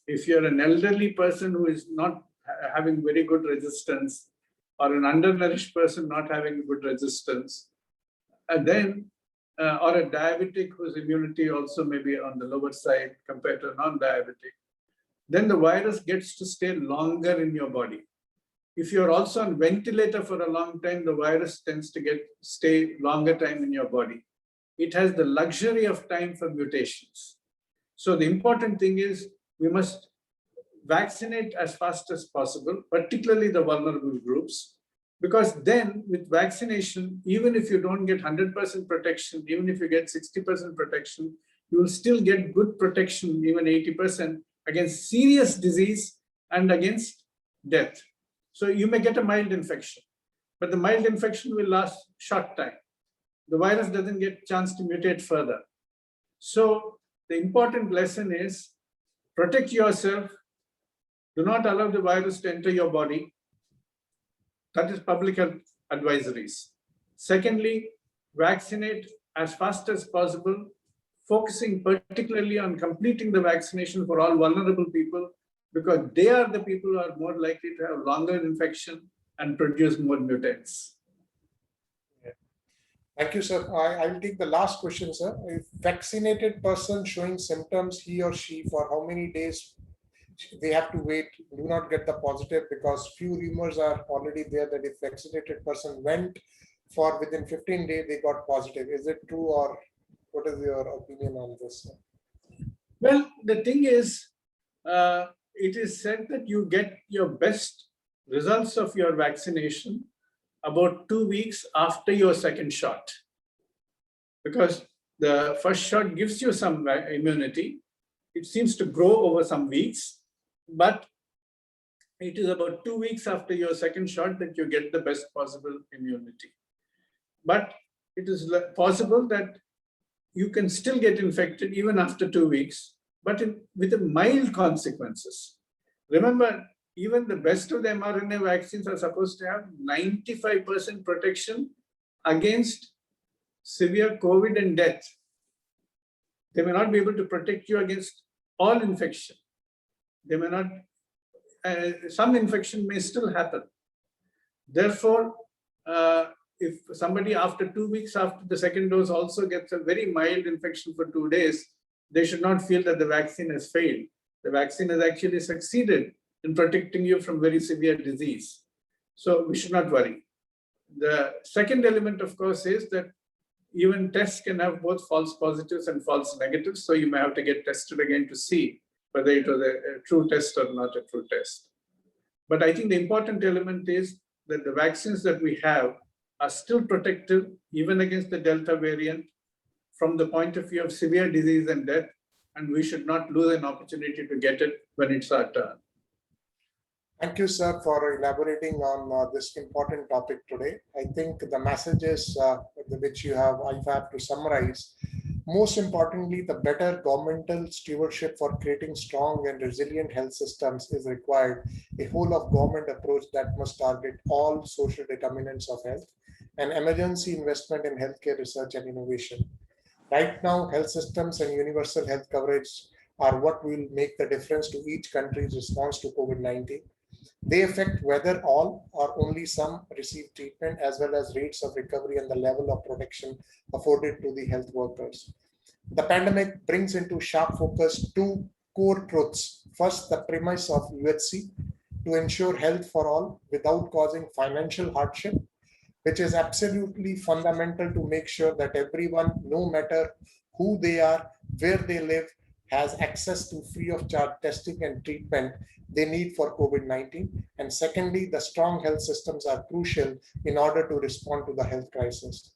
if you're an elderly person who is not having very good resistance, or an undernourished person not having good resistance, and then or a diabetic whose immunity also may be on the lower side compared to a non-diabetic, then the virus gets to stay longer in your body. If you're also on ventilator for a long time, the virus tends to stay longer time in your body. It has the luxury of time for mutations. So the important thing is we must vaccinate as fast as possible, particularly the vulnerable groups, because then with vaccination, even if you don't get 100% protection, even if you get 60% protection, you will still get good protection, even 80%, against serious disease and against death. So you may get a mild infection, but the mild infection will last short time. The virus doesn't get a chance to mutate further. So the important lesson is protect yourself. Do not allow the virus to enter your body. That is public health advisories. Secondly, vaccinate as fast as possible, focusing particularly on completing the vaccination for all vulnerable people, because they are the people who are more likely to have longer infection and produce more mutants. Yeah. Thank you, sir. I will take the last question, sir. If vaccinated person showing symptoms, he or she, for how many days they have to wait, do not get the positive, because few rumors are already there that if vaccinated person went for within 15 days, they got positive. Is it true, or what is your opinion on this? Well, the thing is, it is said that you get your best results of your vaccination about 2 weeks after your second shot, because the first shot gives you some immunity. It seems to grow over some weeks, but it is about 2 weeks after your second shot that you get the best possible immunity. But it is possible that you can still get infected even after 2 weeks, but with mild consequences. Remember, even the best of the mRNA vaccines are supposed to have 95% protection against severe COVID and death. They may not be able to protect you against all infection. They may not, some infection may still happen. Therefore, if somebody after 2 weeks after the second dose also gets a very mild infection for 2 days, they should not feel that the vaccine has failed. The vaccine has actually succeeded in protecting you from very severe disease. So we should not worry. The second element, of course, is that even tests can have both false positives and false negatives. So you may have to get tested again to see whether it was a true test or not a true test. But I think the important element is that the vaccines that we have are still protective even against the Delta variant from the point of view of severe disease and death, and we should not lose an opportunity to get it when it's our turn. Thank you, sir, for elaborating on this important topic today. I think the messages which you have, I have to summarize. Most importantly, the better governmental stewardship for creating strong and resilient health systems is required. A whole of government approach that must target all social determinants of health and emergency investment in healthcare research and innovation. Right now, health systems and universal health coverage are what will make the difference to each country's response to COVID-19. They affect whether all or only some receive treatment, as well as rates of recovery and the level of protection afforded to the health workers. The pandemic brings into sharp focus two core truths. First, the premise of UHC to ensure health for all without causing financial hardship, which is absolutely fundamental to make sure that everyone, no matter who they are, where they live, has access to free of charge testing and treatment they need for COVID-19. And secondly, the strong health systems are crucial in order to respond to the health crisis.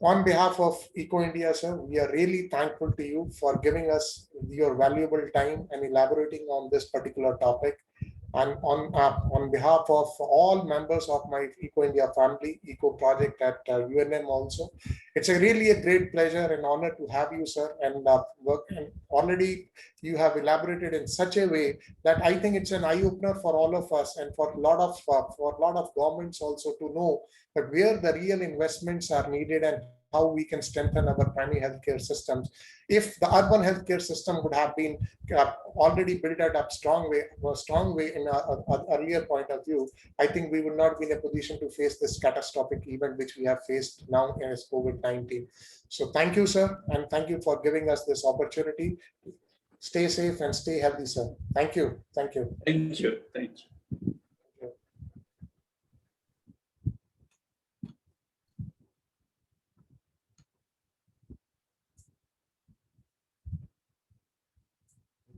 On behalf of Eco India, sir, we are really thankful to you for giving us your valuable time and elaborating on this particular topic. And on behalf of all members of my Eco India family, Eco Project at UNM also, it's really a great pleasure and honor to have you, sir, and work. And already you have elaborated in such a way that I think it's an eye opener for all of us and for a lot of governments also to know that where the real investments are needed and how we can strengthen our primary healthcare systems. If the urban healthcare system would have been already built up strong way in an earlier point of view, I think we would not be in a position to face this catastrophic event which we have faced now as COVID-19. So thank you, sir, and thank you for giving us this opportunity. Stay safe and stay healthy, sir. Thank you. Thank you. Thank you. Thank you.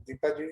Deepa ji.